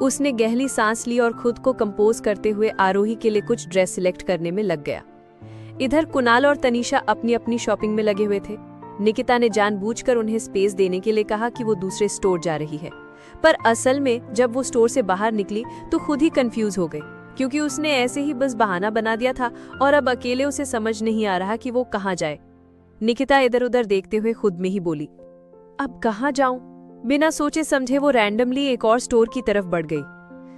उसने गहरी सांस ली और खुद को कंपोज करते हुए आरोही के लिए कुछ ड्रेस सिलेक्ट करने में लग गया। इधर कुणाल और तनीषा अपनी अपनी शॉपिंग में लगे हुए थे। निकिता ने जानबूझकर उन्हें स्पेस देने के लिए कहा कि वो दूसरे स्टोर जा रही है, पर असल में जब वो स्टोर से बाहर निकली तो खुद ही कंफ्यूज हो गई, क्योंकि उसने ऐसे ही बस बहाना बना दिया था और अब अकेले उसे समझ नहीं आ रहा कि वो कहाँ जाए। निकिता इधर उधर देखते हुए खुद में ही बोली, अब कहाँ जाऊं? बिना सोचे समझे वो रैंडमली एक और स्टोर की तरफ बढ़ गई।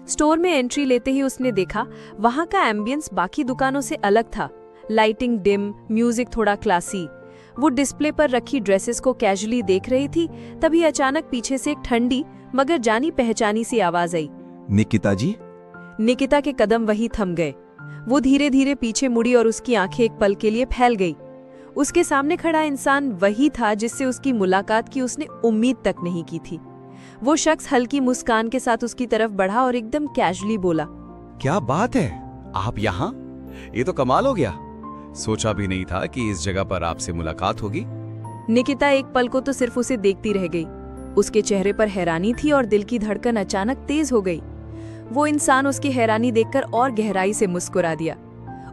स्टोर में एंट्री लेते ही उसने देखा वहां का एम्बियंस बाकी दुकानों से अलग था। लाइटिंग डिम, म्यूजिक थोड़ा क्लासी। वो डिस्प्ले पर रखी ड्रेसेस को कैजुअली देख रही थी, तभी अचानक पीछे से एक ठंडी मगर जानी पहचानी सी आवाज आई, निकिता जी। निकिता के कदम वहीं थम गए। वो धीरे धीरे पीछे मुड़ी और उसकी आंखें एक पल के लिए फैल गई। उसके सामने खड़ा इंसान वही था जिससे उसकी मुलाकात की उसने उम्मीद तक नहीं की थी। वो शख्स हल्की मुस्कान के साथ उसकी तरफ बढ़ा और एकदम कैजुअली बोला, क्या बात है, आप यहाँ? ये तो कमाल हो गया। सोचा भी नहीं था कि इस जगह पर आपसे मुलाकात होगी। निकिता एक पल को तो सिर्फ उसे देखती रह गई। उसके चेहरे पर हैरानी थी और दिल की धड़कन अचानक तेज हो गई। वो इंसान उसकी हैरानी देखकर और गहराई से मुस्कुरा दिया।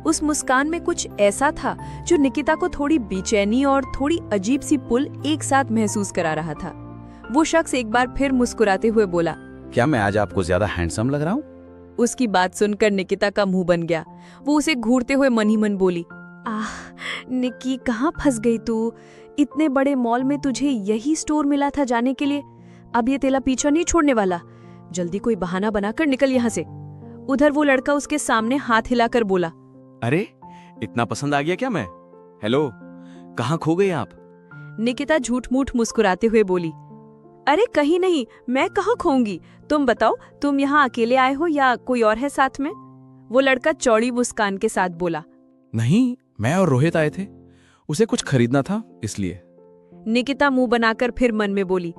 उस मुस्कान में कुछ ऐसा था जो निकिता को थोड़ी बेचैनी और थोड़ी अजीब सी पुल एक साथ महसूस करा रहा था। वो शख्स एक बार फिर मुस्कुराते हुए बोला, क्या मैं आज आपको ज्यादा हैंडसम लग रहा हूँ? उसकी बात सुनकर निकिता का मुंह बन गया। वो उसे घूरते हुए मन ही मन बोली, आह निक्की, कहाँ फंस गई तू? इतने बड़े मॉल में तुझे यही स्टोर मिला था जाने के लिए। अब ये तेरा पीछा नहीं छोड़ने वाला। जल्दी कोई बहाना बनाकर निकल यहाँ से। उधर वो लड़का उसके सामने हाथ हिलाकर बोला, अरे इतना पसंद आ गया क्या मैं? हेलो, कहाँ खो गए आप? निकिता झूठ मूठ मुस्कुराते हुए बोली, अरे कहीं नहीं, मैं कहाँ खोऊंगी। तुम बताओ, तुम यहाँ अकेले आए हो या कोई और है साथ में? वो लड़का चौड़ी मुस्कान के साथ बोला। नहीं, मैं और रोहित आए थे, उसे कुछ खरीदना था इसलिए। निकिता मुंह बनाकर फिर मन में बोली,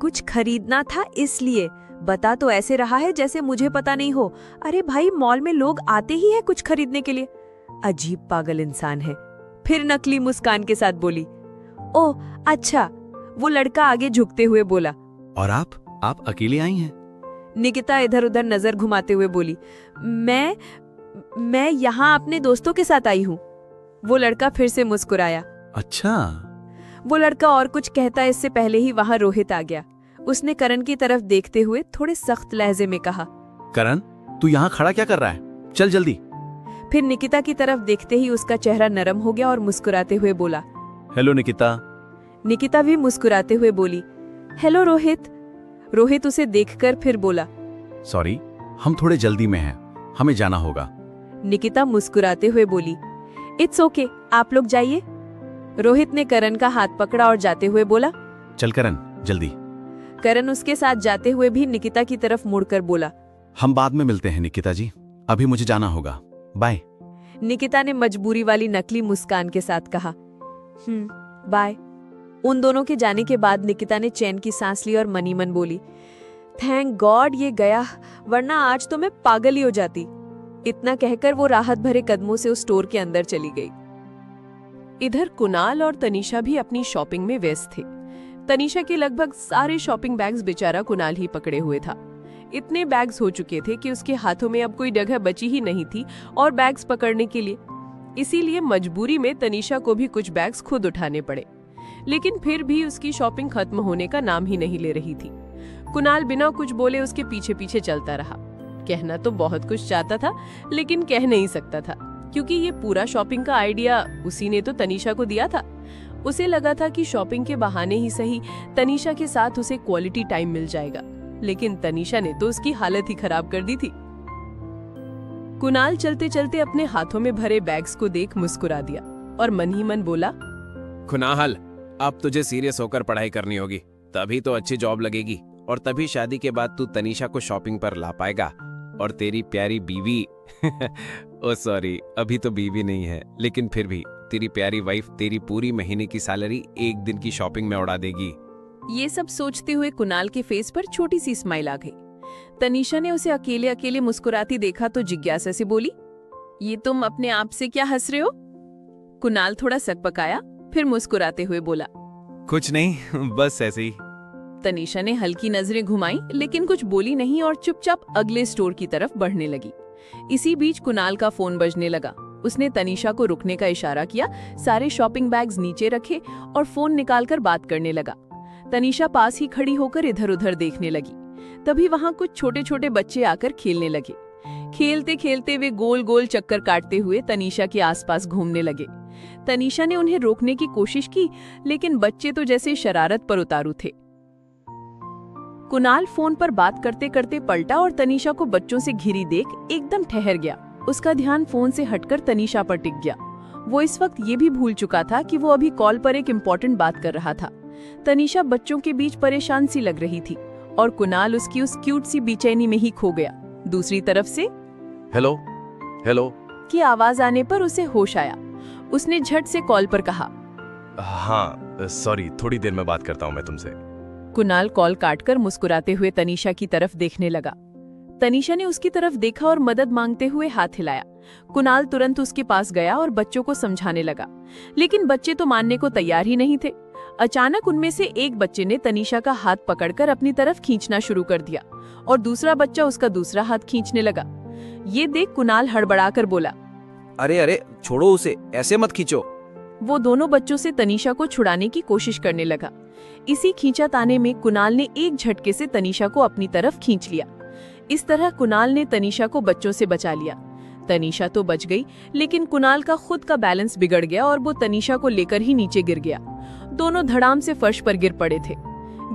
कुछ खरीदना था इसलिए? बता तो ऐसे रहा है जैसे मुझे पता नहीं हो। अरे भाई, मॉल में लोग आते ही है कुछ खरीदने के लिए। अजीब पागल इंसान है। फिर नकली मुस्कान के साथ बोली, ओह अच्छा। वो लड़का आगे झुकते हुए बोला, और आप अकेली आई हैं? निकिता इधर उधर नजर घुमाते हुए बोली, मैं यहाँ अपने दोस्तों के साथ आई हूँ। वो लड़का फिर से मुस्कुराया। अच्छा। वो लड़का और कुछ कहता इससे पहले ही वहां रोहित आ गया। उसने करण की तरफ देखते हुए थोड़े सख्त लहजे में कहा, करण, तू यहाँ खड़ा क्या कर रहा है? चल जल्दी। फिर निकिता की तरफ देखते ही उसका चेहरा नरम हो गया और मुस्कुराते हुए बोला। हेलो निकिता। निकिता भी मुस्कुराते हुए बोली, हेलो रोहित। रोहित उसे देखकर फिर बोला, सॉरी, हम थोड़े जल्दी में हैं, हमें जाना होगा। निकिता मुस्कुराते हुए बोली, इट्स ओके, आप लोग जाइए। रोहित ने करण का हाथ पकड़ा और जाते हुए बोला, चल करण, जल्दी। करण उसके साथ जाते हुए भी निकिता की तरफ मुड़कर बोला, हम बाद में मिलते हैं निकिता जी, अभी मुझे जाना होगा, बाय। निकिता ने मजबूरी वाली नकली मुस्कान के साथ कहा, बाय। उन दोनों के जाने के बाद निकिता ने चैन की सांस ली और मनी मन बोली, थैंक गॉड ये गया, वरना आज तो मैं पागल ही हो जाती। इतना कहकर वो राहत भरे कदमों से उस स्टोर के अंदर चली गई। इधर कुणाल और तनीषा भी अपनी शॉपिंग में व्यस्त थे। तनीषा के लगभग सारे शॉपिंग बैग्स बेचारा कुणाल ही पकड़े हुए था। इतने बैग्स हो चुके थे कि उसके हाथों में अब कोई जगह बची ही नहीं थी और बैग्स पकड़ने के लिए। इसीलिए मजबूरी में तनीषा को भी कुछ बैग्स खुद उठाने पड़े, लेकिन फिर भी उसकी शॉपिंग खत्म होने का नाम ही नहीं ले रही थी। कुणाल बिना कुछ बोले उसके पीछे पीछे चलता रहा। कहना तो बहुत कुछ चाहता था, लेकिन कह नहीं सकता था, क्योंकि ये पूरा शॉपिंग का आइडिया उसी ने तो तनीषा को दिया था। उसे लगा था कि शॉपिंग के बहाने ही सही तनीषा के साथ उसे क्वालिटी टाइम मिल जाएगा, लेकिन तनीषा ने तो उसकी हालत ही खराब कर दी थी। कुणाल चलते चलते अपने हाथों में भरे बैग्स को देख मुस्कुरा दिया और मन ही मन बोला, कुणाल, अब तुझे सीरियस होकर पढ़ाई करनी होगी, तभी तो अच्छी जॉब लगेगी और तभी शादी के बाद तू तनीषा को शॉपिंग पर ला पाएगा। और तेरी प्यारी बीवी ओ सॉरी, अभी तो बीवी नहीं है, लेकिन फिर भी तेरी प्यारी वाइफ तेरी पूरी महीने की सैलरी एक दिन की शॉपिंग में उड़ा देगी। ये सब सोचते हुए कुणाल के फेस पर छोटी सी स्माइल आ गई। तनीषा ने उसे अकेले अकेले मुस्कुराती देखा तो जिज्ञासा से बोली, ये तुम अपने आप से क्या हंस रहे हो? कुणाल थोड़ा सकपकाया, फिर मुस्कुराते हुए बोला, कुछ नहीं, बस ऐसे ही। तनीषा ने हल्की नजरें घुमाई, लेकिन कुछ बोली नहीं और चुपचाप अगले स्टोर की तरफ बढ़ने लगी। इसी बीच कुणाल का फोन बजने लगा। उसने तनीषा को रुकने का इशारा किया, सारे शॉपिंग बैग्स नीचे रखे और फोन निकालकर बात करने लगा। तनीषा पास ही खड़ी होकर इधर उधर देखने लगी। तभी वहां कुछ छोटे छोटे बच्चे आकर खेलने लगे। खेलते खेलते वे गोल गोल चक्कर काटते हुए तनीषा के आसपास घूमने लगे। तनीषा ने उन्हें रोकने की कोशिश की, लेकिन बच्चे तो जैसे शरारत पर उतारू थे। कुणाल फोन पर बात करते करते पलटा और तनीषा को बच्चों से घिरी देख एकदम ठहर गया। उसका ध्यान फोन से हटकर तनीषा पर टिक गया। वो इस वक्त ये भी भूल चुका था कि वो अभी कॉल पर एक इम्पोर्टेंट बात कर रहा था। तनीषा बच्चों के बीच परेशान सी लग रही थी और कुणाल उसकी उस क्यूट सी बेचैनी में ही खो गया। दूसरी तरफ से हेलो हेलो की आवाज आने पर उसे होश आया। उसने झट से कॉल पर कहा, हाँ सॉरी, थोड़ी देर में बात करता हूँ मैं तुमसे। कुणाल कॉल काटकर मुस्कुराते हुए तनीषा की तरफ देखने लगा। तनीषा ने उसकी तरफ देखा और मदद मांगते हुए हाथ हिलाया। कुणाल तुरंत उसके पास गया और बच्चों को समझाने लगा, लेकिन बच्चे तो मानने को तैयार ही नहीं थे। अचानक उनमें से एक बच्चे ने तनीषा का हाथ पकड़कर अपनी तरफ खींचना शुरू कर दिया और दूसरा बच्चा उसका दूसरा हाथ खींचने लगा। ये देख कुणाल हड़बड़ाकर बोला, अरे अरे, छोड़ो उसे, ऐसे मत खींचो। वो दोनों बच्चों से तनीषा को छुड़ाने की कोशिश करने लगा। इसी खींचाताने में कुणाल ने एक झटके से तनीषा को अपनी तरफ खींच लिया। इस तरह कुणाल ने तनीषा को बच्चों से बचा लिया। तनीषा तो बच गई, लेकिन कुणाल का खुद का बैलेंस बिगड़ गया और वो तनीषा को लेकर ही नीचे गिर गया। दोनों धड़ाम से फर्श पर गिर पड़े थे।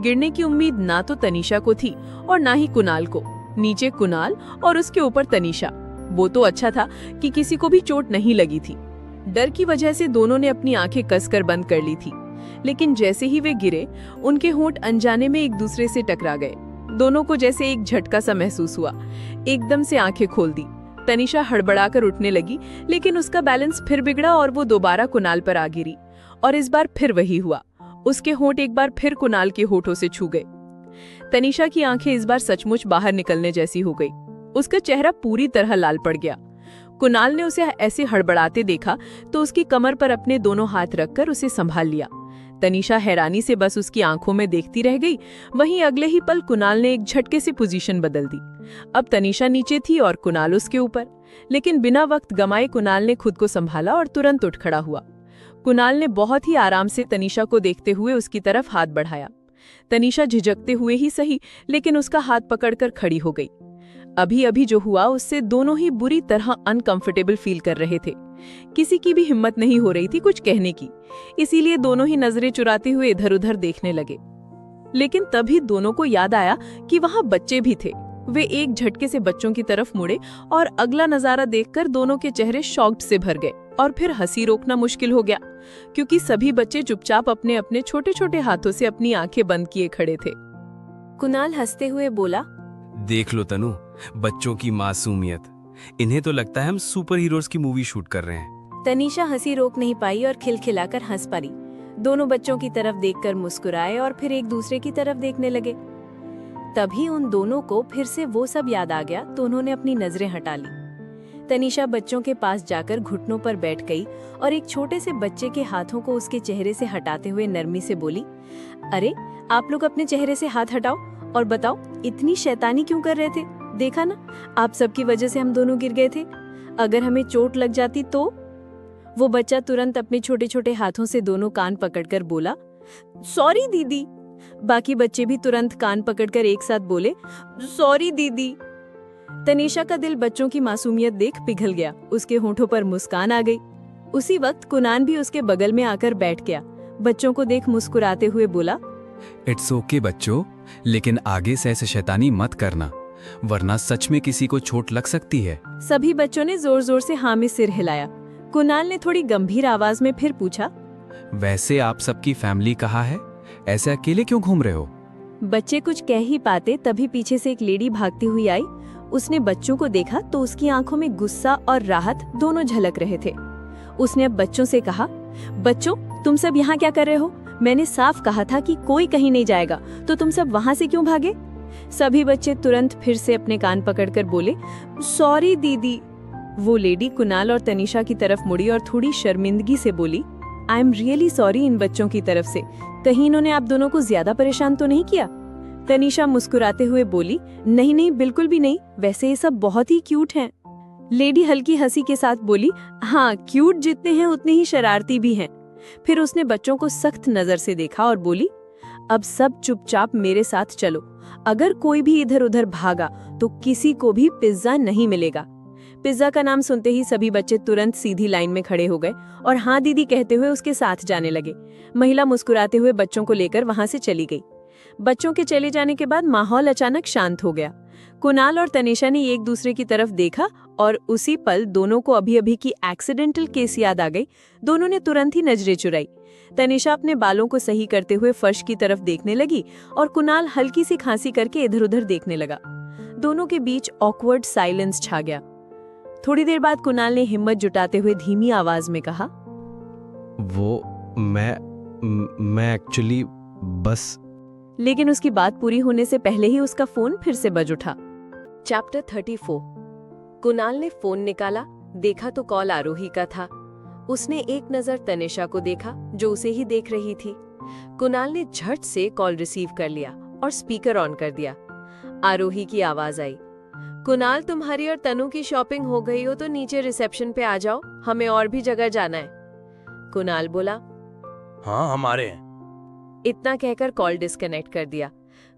गिरने की उम्मीद ना तो तनीषा को थी और ना ही कुणाल को। नीचे कुणाल और उसके ऊपर तनीषा। वो तो अच्छा था कि किसी को भी चोट नहीं लगी थी। डर की वजह से दोनों ने अपनी आंखें कसकर बंद कर ली थी, लेकिन जैसे ही वे गिरे उनके होंठ अनजाने में एक दूसरे से टकरा गए। दोनों को जैसे एक झटका सा महसूस हुआ। एकदम से आंखें खोल दी। तनीषा हड़बड़ाकर उठने लगी, लेकिन उसका बैलेंस फिर बिगड़ा और वो दोबारा कुणाल पर आ गिरी। और इस बार फिर वही हुआ। उसके होंठ एक बार फिर कुणाल के होठों से छू गए। तनीषा की आंखें इस बार सचमुच बाहर निकलने जैसी हो गई। उसका चेहरा पूरी तरह लाल पड़ गया। कुणाल ने उसे ऐसे हड़बड़ाते देखा तो उसकी कमर पर अपने दोनों हाथ रखकर उसे संभाल लिया। तनीषा हैरानी से बस उसकी आंखों में देखती रह गई। वहीं अगले ही पल कुणाल ने एक झटके से पोजीशन बदल दी। अब तनीषा नीचे थी और कुणाल उसके ऊपर, लेकिन बिना वक्त गंवाए कुणाल ने खुद को संभाला और तुरंत उठ खड़ा हुआ। कुणाल ने बहुत ही आराम से तनीषा को देखते हुए उसकी तरफ हाथ बढ़ाया। तनीषा झिझकते हुए ही सही, लेकिन उसका हाथ पकड़कर खड़ी हो गई। अभी अभी जो हुआ उससे दोनों ही बुरी तरह अनकंफर्टेबल फील कर रहे थे। किसी की भी हिम्मत नहीं हो रही थी कुछ कहने की, इसीलिए दोनों ही नजरें चुराते हुए इधर उधर देखने लगे। लेकिन तभी दोनों को याद आया कि वहां बच्चे भी थे। वे एक झटके से बच्चों की तरफ मुड़े और अगला नजारा देखकर दोनों के चेहरे शॉक्ड से भर गए और फिर हंसी रोकना मुश्किल हो गया, क्योंकि सभी बच्चे चुपचाप अपने अपने छोटे छोटे हाथों से अपनी आंखें बंद किए खड़े थे। कुणाल हंसते हुए बोला, देख लो तनु, बच्चों की मासूमियत। इन्हें तो लगता है हम सुपर हीरोज की मूवी शूट कर रहे हैं। तनीषा हंसी रोक नहीं पाई और खिलखिलाकर हंस पड़ी। दोनों बच्चों की तरफ देखकर मुस्कुराए और फिर एक दूसरे की तरफ देखने लगे। तभी उन दोनों को फिर से वो सब याद आ गया तो उन्होंने अपनी नजरें हटा ली। तनीषा बच्चों के पास जाकर घुटनों पर बैठ गई और एक छोटे से बच्चे के हाथों को उसके चेहरे से हटाते हुए नरमी से बोली, अरे आप लोग अपने चेहरे से हाथ हटाओ और बताओ इतनी शैतानी क्यों कर रहे थे? देखा ना, आप सबकी वजह से हम दोनों गिर गए थे। अगर हमें चोट लग जाती तो? वो बच्चा तुरंत अपने छोटे छोटे हाथों से दोनों कान पकड़कर बोला, सॉरी दीदी। बाकी बच्चे भी तुरंत कान पकड़कर एक साथ बोले, सॉरी दीदी। तनीषा का दिल बच्चों की मासूमियत देख पिघल गया। उसके होठों पर मुस्कान आ गई। उसी वक्त कुणाल भी उसके बगल में आकर बैठ गया। बच्चों को देख मुस्कुराते हुए बोला, इट्स ओके बच्चों, लेकिन आगे से ऐसे शैतानी मत करना, वरना सच में किसी को चोट लग सकती है। सभी बच्चों ने जोर जोर से हाँ में सिर हिलाया। कुणाल ने थोड़ी गंभीर आवाज में फिर पूछा, वैसे आप सबकी फैमिली कहाँ है? ऐसे अकेले क्यों घूम रहे हो? बच्चे कुछ कह ही पाते तभी पीछे से एक लेडी भागती हुई आई। उसने बच्चों को देखा तो उसकी आंखों में गुस्सा और राहत दोनों झलक रहे थे। उसने अब बच्चों से कहा, बच्चों तुम सब यहाँ क्या कर रहे हो? मैंने साफ कहा था कि कोई कहीं नहीं जाएगा, तो तुम सब वहाँ से क्यों भागे? सभी बच्चे तुरंत फिर से अपने कान पकड़कर बोले, सॉरी दीदी। वो लेडी कुणाल और तनीषा की तरफ मुड़ी और थोड़ी शर्मिंदगी से बोली, आई एम रियली सॉरी इन बच्चों की तरफ से। कहीं इन्होंने आप दोनों को ज्यादा परेशान तो नहीं किया? तनीषा मुस्कुराते हुए बोली, नहीं नहीं बिल्कुल भी नहीं, वैसे ये सब बहुत ही क्यूट हैं। लेडी हल्की हंसी के साथ बोली, हाँ क्यूट जितने हैं उतने ही शरारती भी हैं। फिर उसने बच्चों को सख्त नजर से देखा और बोली, अब सब चुपचाप मेरे साथ चलो। अगर कोई भी इधर उधर भागा तो किसी को भी पिज्जा नहीं मिलेगा। पिज्जा का नाम सुनते ही सभी बच्चे तुरंत सीधी लाइन में खड़े हो गए और हाँ दीदी कहते हुए उसके साथ जाने लगे। महिला मुस्कुराते हुए बच्चों को लेकर वहां से चली गई। बच्चों के चले जाने के बाद माहौल अचानक शांत हो गया। कुणाल और तनीषा ने एक दूसरे की तरफ देखा और उसी पल दोनों को अभी अभी की एक्सीडेंटल केस याद आ गई। दोनों ने तुरंत ही नजरें चुराई। तनीषा अपने बालों को सही करते हुए फर्श की तरफ देखने लगी और कुणाल हल्की सी खांसी करके इधर उधर देखने लगा। दोनों के बीच ऑकवर्ड साइलेंस छा गया। थोड़ी देर बाद कुणाल ने हिम्मत जुटाते हुए धीमी आवाज में कहा, वो मैं एक्चुअली बस। लेकिन उसकी बात पूरी होने से पहले ही उसका फोन फिर से बज उठा। चैप्टर 34। कुणाल ने फोन निकाला, देखा तो कॉल आरोही का था। उसने एक नजर तनीषा को देखा जो उसे ही देख रही थी। कुणाल ने झट से कॉल रिसीव कर लिया और स्पीकर ऑन कर दिया। आरोही की आवाज आई, कुणाल तुम्हारी और तनु की शॉपिंग हो गई हो तो नीचे रिसेप्शन पे आ जाओ, हमें और भी जगह जाना है। कुणाल बोला, हाँ हमारे हैं। इतना कहकर कॉल डिस्कनेक्ट कर दिया।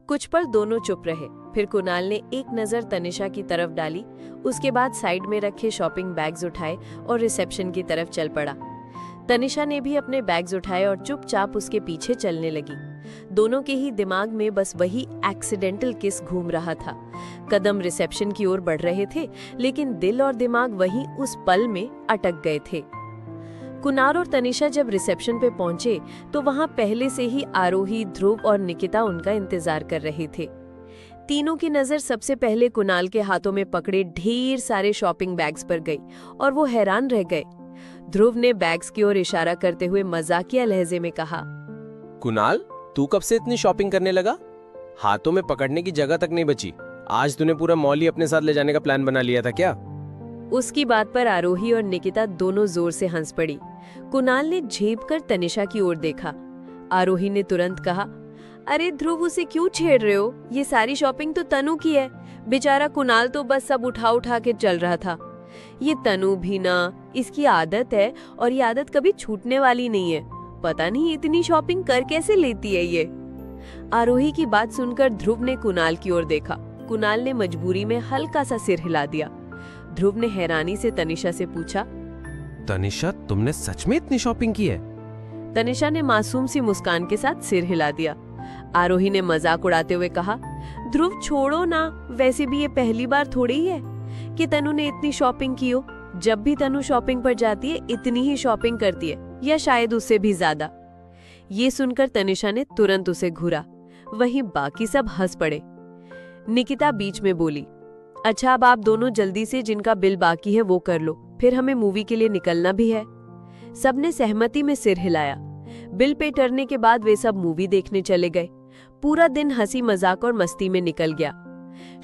कुछ पल दोनों चुप रहे। फिर कुणाल ने एक नजर तनीषा की तरफ डाली, उसके बाद साइड में रखे शॉपिंग बैग्स उठाए और रिसेप्शन की तरफ चल पड़ा। तनीषा ने भी अपने बैग्स उठाए और चुपचाप उसके पीछे चलने लगी। दोनों के ही दिमाग में बस वही एक्सीडेंटल किस घूम रहा था। कदम रिसेप्शन की ओर बढ़ रहे थे, लेकिन दिल और दिमाग वहीं उस पल में अटक गए थे। कुणाल और तनिषा जब रिसेप्शन पे पहुंचे तो वहां पहले से ही आरोही, ध्रुव और निकिता उनका इंतजार कर रहे थे। तीनों की नजर सबसे पहले कुणाल के हाथों में पकड़े ढेर सारे शॉपिंग बैग्स पर गई और वो हैरान रह गए। ध्रुव ने बैग्स की ओर इशारा करते हुए मजाकिया लहजे में कहा, कुणाल, तू कब से इतनी शॉपिंग करने लगा? हाथों में पकड़ने की जगह तक नहीं बची। आज तूने पूरा मॉल ही अपने साथ ले जाने का प्लान बना लिया था क्या? उसकी बात पर आरोही और निकिता दोनों जोर से हंस पड़ी। कुणाल ने झेप कर तनिषा की ओर देखा। आरोही ने तुरंत कहा, अरे ध्रुव, उसे क्यों छेड़ रहे हो? ये सारी शॉपिंग तो तनु की है। बेचारा कुणाल तो बस सब उठा उठा के चल रहा था। ये तनु भी ना, इसकी आदत है और ये आदत कभी छूटने वाली नहीं है। पता नहीं इतनी शॉपिंग कर कैसे लेती है ये। आरोही की बात सुनकर ध्रुव ने कुणाल की ओर देखा। कुणाल ने मजबूरी में हल्का सा सिर हिला दिया। ध्रुव ने हैरानी से तनिषा से पूछा, तनिषा, तुमने सच में इतनी शॉपिंग की है? तनिषा ने मासूम सी मुस्कान के साथ सिर हिला दिया। आरोही ने मजाक उड़ाते हुए कहा, ध्रुव छोड़ो ना, वैसे भी ये पहली बार थोड़ी ही है कि तनु ने इतनी शॉपिंग की हो। जब भी तनु शॉपिंग पर जाती है इतनी ही शॉपिंग करती है, या शायद उससे भी ज्यादा। ये सुनकर तनिषा ने तुरंत उसे घूरा। वहीं बाकी सब हंस पड़े। निकिता बीच में बोली, अच्छा अब आप दोनों जल्दी से जिनका बिल बाकी है वो कर लो, फिर हमें मूवी के लिए निकलना भी है। सबने सहमति में सिर हिलाया। बिल पे करने के बाद वे सब मूवी देखने चले गए। पूरा दिन हंसी मजाक और मस्ती में निकल गया।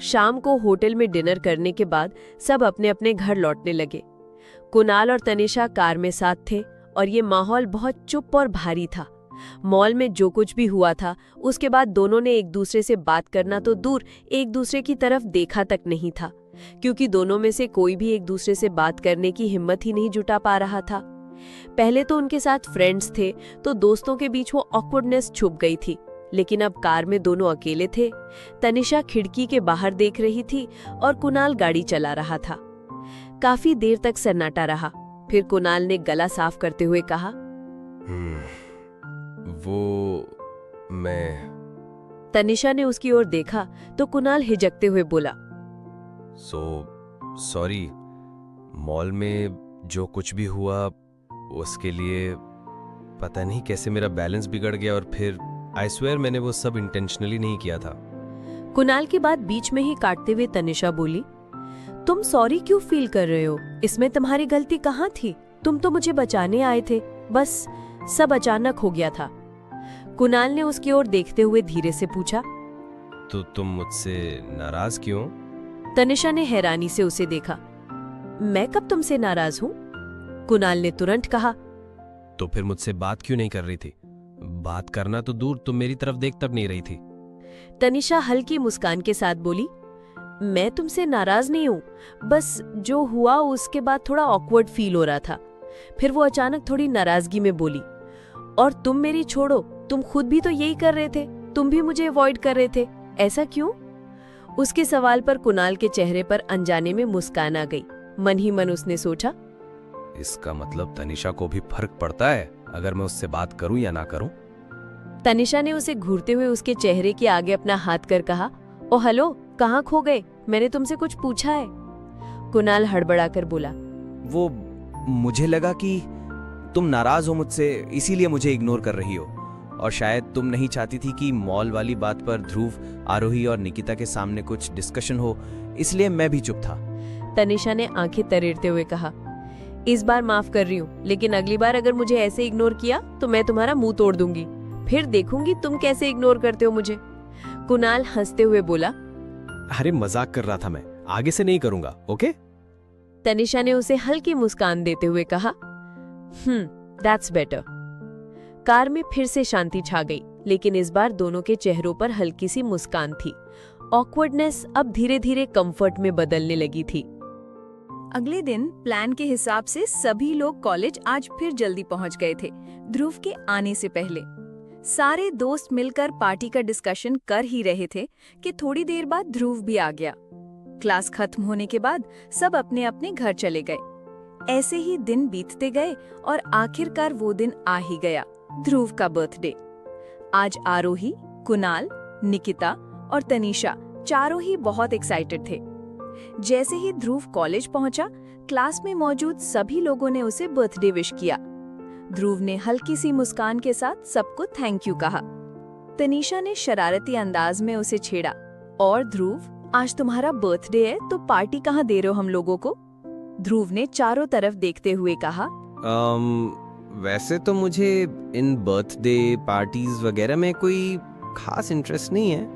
शाम को होटल में डिनर करने के बाद सब अपने अपने घर लौटने लगे। कुणाल और तनिषा कार में साथ थे और ये माहौल बहुत चुप और भारी था। मॉल में जो कुछ भी हुआ था उसके बाद दोनों ने एक दूसरे से बात करना तो दूर, एक दूसरे की तरफ देखा तक नहीं था, क्योंकि दोनों में से कोई भी एक दूसरे से बात करने की हिम्मत ही नहीं जुटा पा रहा था। पहले तो उनके साथ फ्रेंड्स थे तो दोस्तों के बीच वो ऑकवर्डनेस छुप गई थी, लेकिन अब कार में दोनों अकेले थे। तनिषा खिड़की के बाहर देख रही थी और कुणाल गाड़ी चला रहा था। काफी देर तक सन्नाटा रहा। फिर कुणाल ने गला साफ करते हुए कहा, वो मैं। तनिषा ने उसकी ओर देखा तो कुणाल हिचकते हुए बोला, सॉरी, मॉल में जो कुछ भी हुआ उसके लिए पता नहीं कैसे मेरा बैलेंस बिगड़ गया और फिर आई स्वेयर मैंने वो सब इंटेंशनली नहीं किया था। कुणाल की बात बीच में ही काटते हुए तनिषा बोली, तुम सॉरी क्यों फील कर रहे हो? इसमें तुम्हारी गलती कहाँ थी? तुम तो मुझे बचाने आए थे, बस सब अचानक हो गया था। कुणाल ने उसकी ओर देखते हुए धीरे से पूछा, तो तुम मुझसे नाराज क्यों? तनिषा ने हैरानी से उसे देखा। मैं कब तुमसे नाराज हूँ? कुणाल ने तुरंत कहा, तो फिर मुझसे बात क्यों नहीं कर रही थी? बात करना तो दूर, तुम मेरी तरफ देख तक नहीं रही थी। तनिषा हल्की मुस्कान के साथ बोली, मैं तुमसे नाराज नहीं हूँ, बस जो हुआ उसके बाद थोड़ा ऑकवर्ड फील हो रहा था। फिर वो अचानक थोड़ी नाराजगी में बोली, और तुम मेरी छोड़ो, तुम खुद भी तो यही कर रहे थे, तुम भी मुझे अवॉइड कर रहे थे, ऐसा क्यों? उसके सवाल पर कुणाल के चेहरे पर अनजाने में मुस्कान आ गई। मन ही मन उसने सोचा, इसका मतलब तनिषा को भी फर्क पड़ता है अगर मैं उससे बात करूं या ना करूं। तनिषा ने उसे घूरते हुए उसके चेहरे के आगे अपना हाथ कर कहा, ओ हेलो, कहाँ खो गए? मैंने तुमसे कुछ पूछा है। कुणाल हड़बड़ाकर बोला, वो मुझे लगा कि तुम नाराज हो मुझसे, इसीलिए मुझे इग्नोर कर रही हो, और शायद तुम नहीं चाहती थी कि मॉल वाली बात पर ध्रुव, आरोही और निकिता के सामने कुछ डिस्कशन हो, इसलिए मैं भी चुप था। तनिषा ने आंखें तरेरते हुए कहा, इस बार माफ कर रही हूँ, लेकिन अगली बार अगर मुझे ऐसे इग्नोर किया तो मैं तुम्हारा मुंह तोड़ दूंगी, फिर देखूंगी तुम कैसे इग्नोर करते हो मुझे। कुणाल हंसते हुए बोला, अरे मजाक कर रहा था मैं, आगे से नहीं करूंगा, ओके? तनिषा ने उसे हल्की मुस्कान देते हुए कहा, दैट्स बेटर। कार में फिर से शांति छा गई, लेकिन इस बार दोनों के चेहरों पर हल्की सी मुस्कान थी। ऑकवर्डनेस अब धीरे धीरे कंफर्ट में बदलने लगी थी। अगले दिन प्लान के हिसाब से सभी लोग कॉलेज आज फिर जल्दी पहुंच गए थे, ध्रुव के आने से पहले। सारे दोस्त मिलकर पार्टी का डिस्कशन कर ही रहे थे कि थोड़ी देर बाद ध्रुव भी आ गया। क्लास खत्म होने के बाद सब अपने अपने घर चले गए। ऐसे ही दिन बीतते गए और आखिरकार वो दिन आ ही गया, ध्रुव का बर्थडे। आज आरोही, कुणाल, निकिता और तनीषा चारों ही बहुत एक्साइटेड थे। जैसे ही ध्रुव कॉलेज पहुंचा, क्लास में मौजूद सभी लोगों ने उसे बर्थडे विश किया। ध्रुव ने हल्की सी मुस्कान के साथ सबको थैंक यू कहा। तनीषा ने शरारती अंदाज में उसे छेड़ा, और ध्रुव, आज तुम्हारा बर्थडे है तो पार्टी कहाँ दे रहे हो हम लोगों को? ध्रुव ने चारों तरफ देखते हुए कहा। वैसे तो मुझे इन बर्थडे पार्टीज वगैरह में कोई खास इंटरेस्ट नहीं है,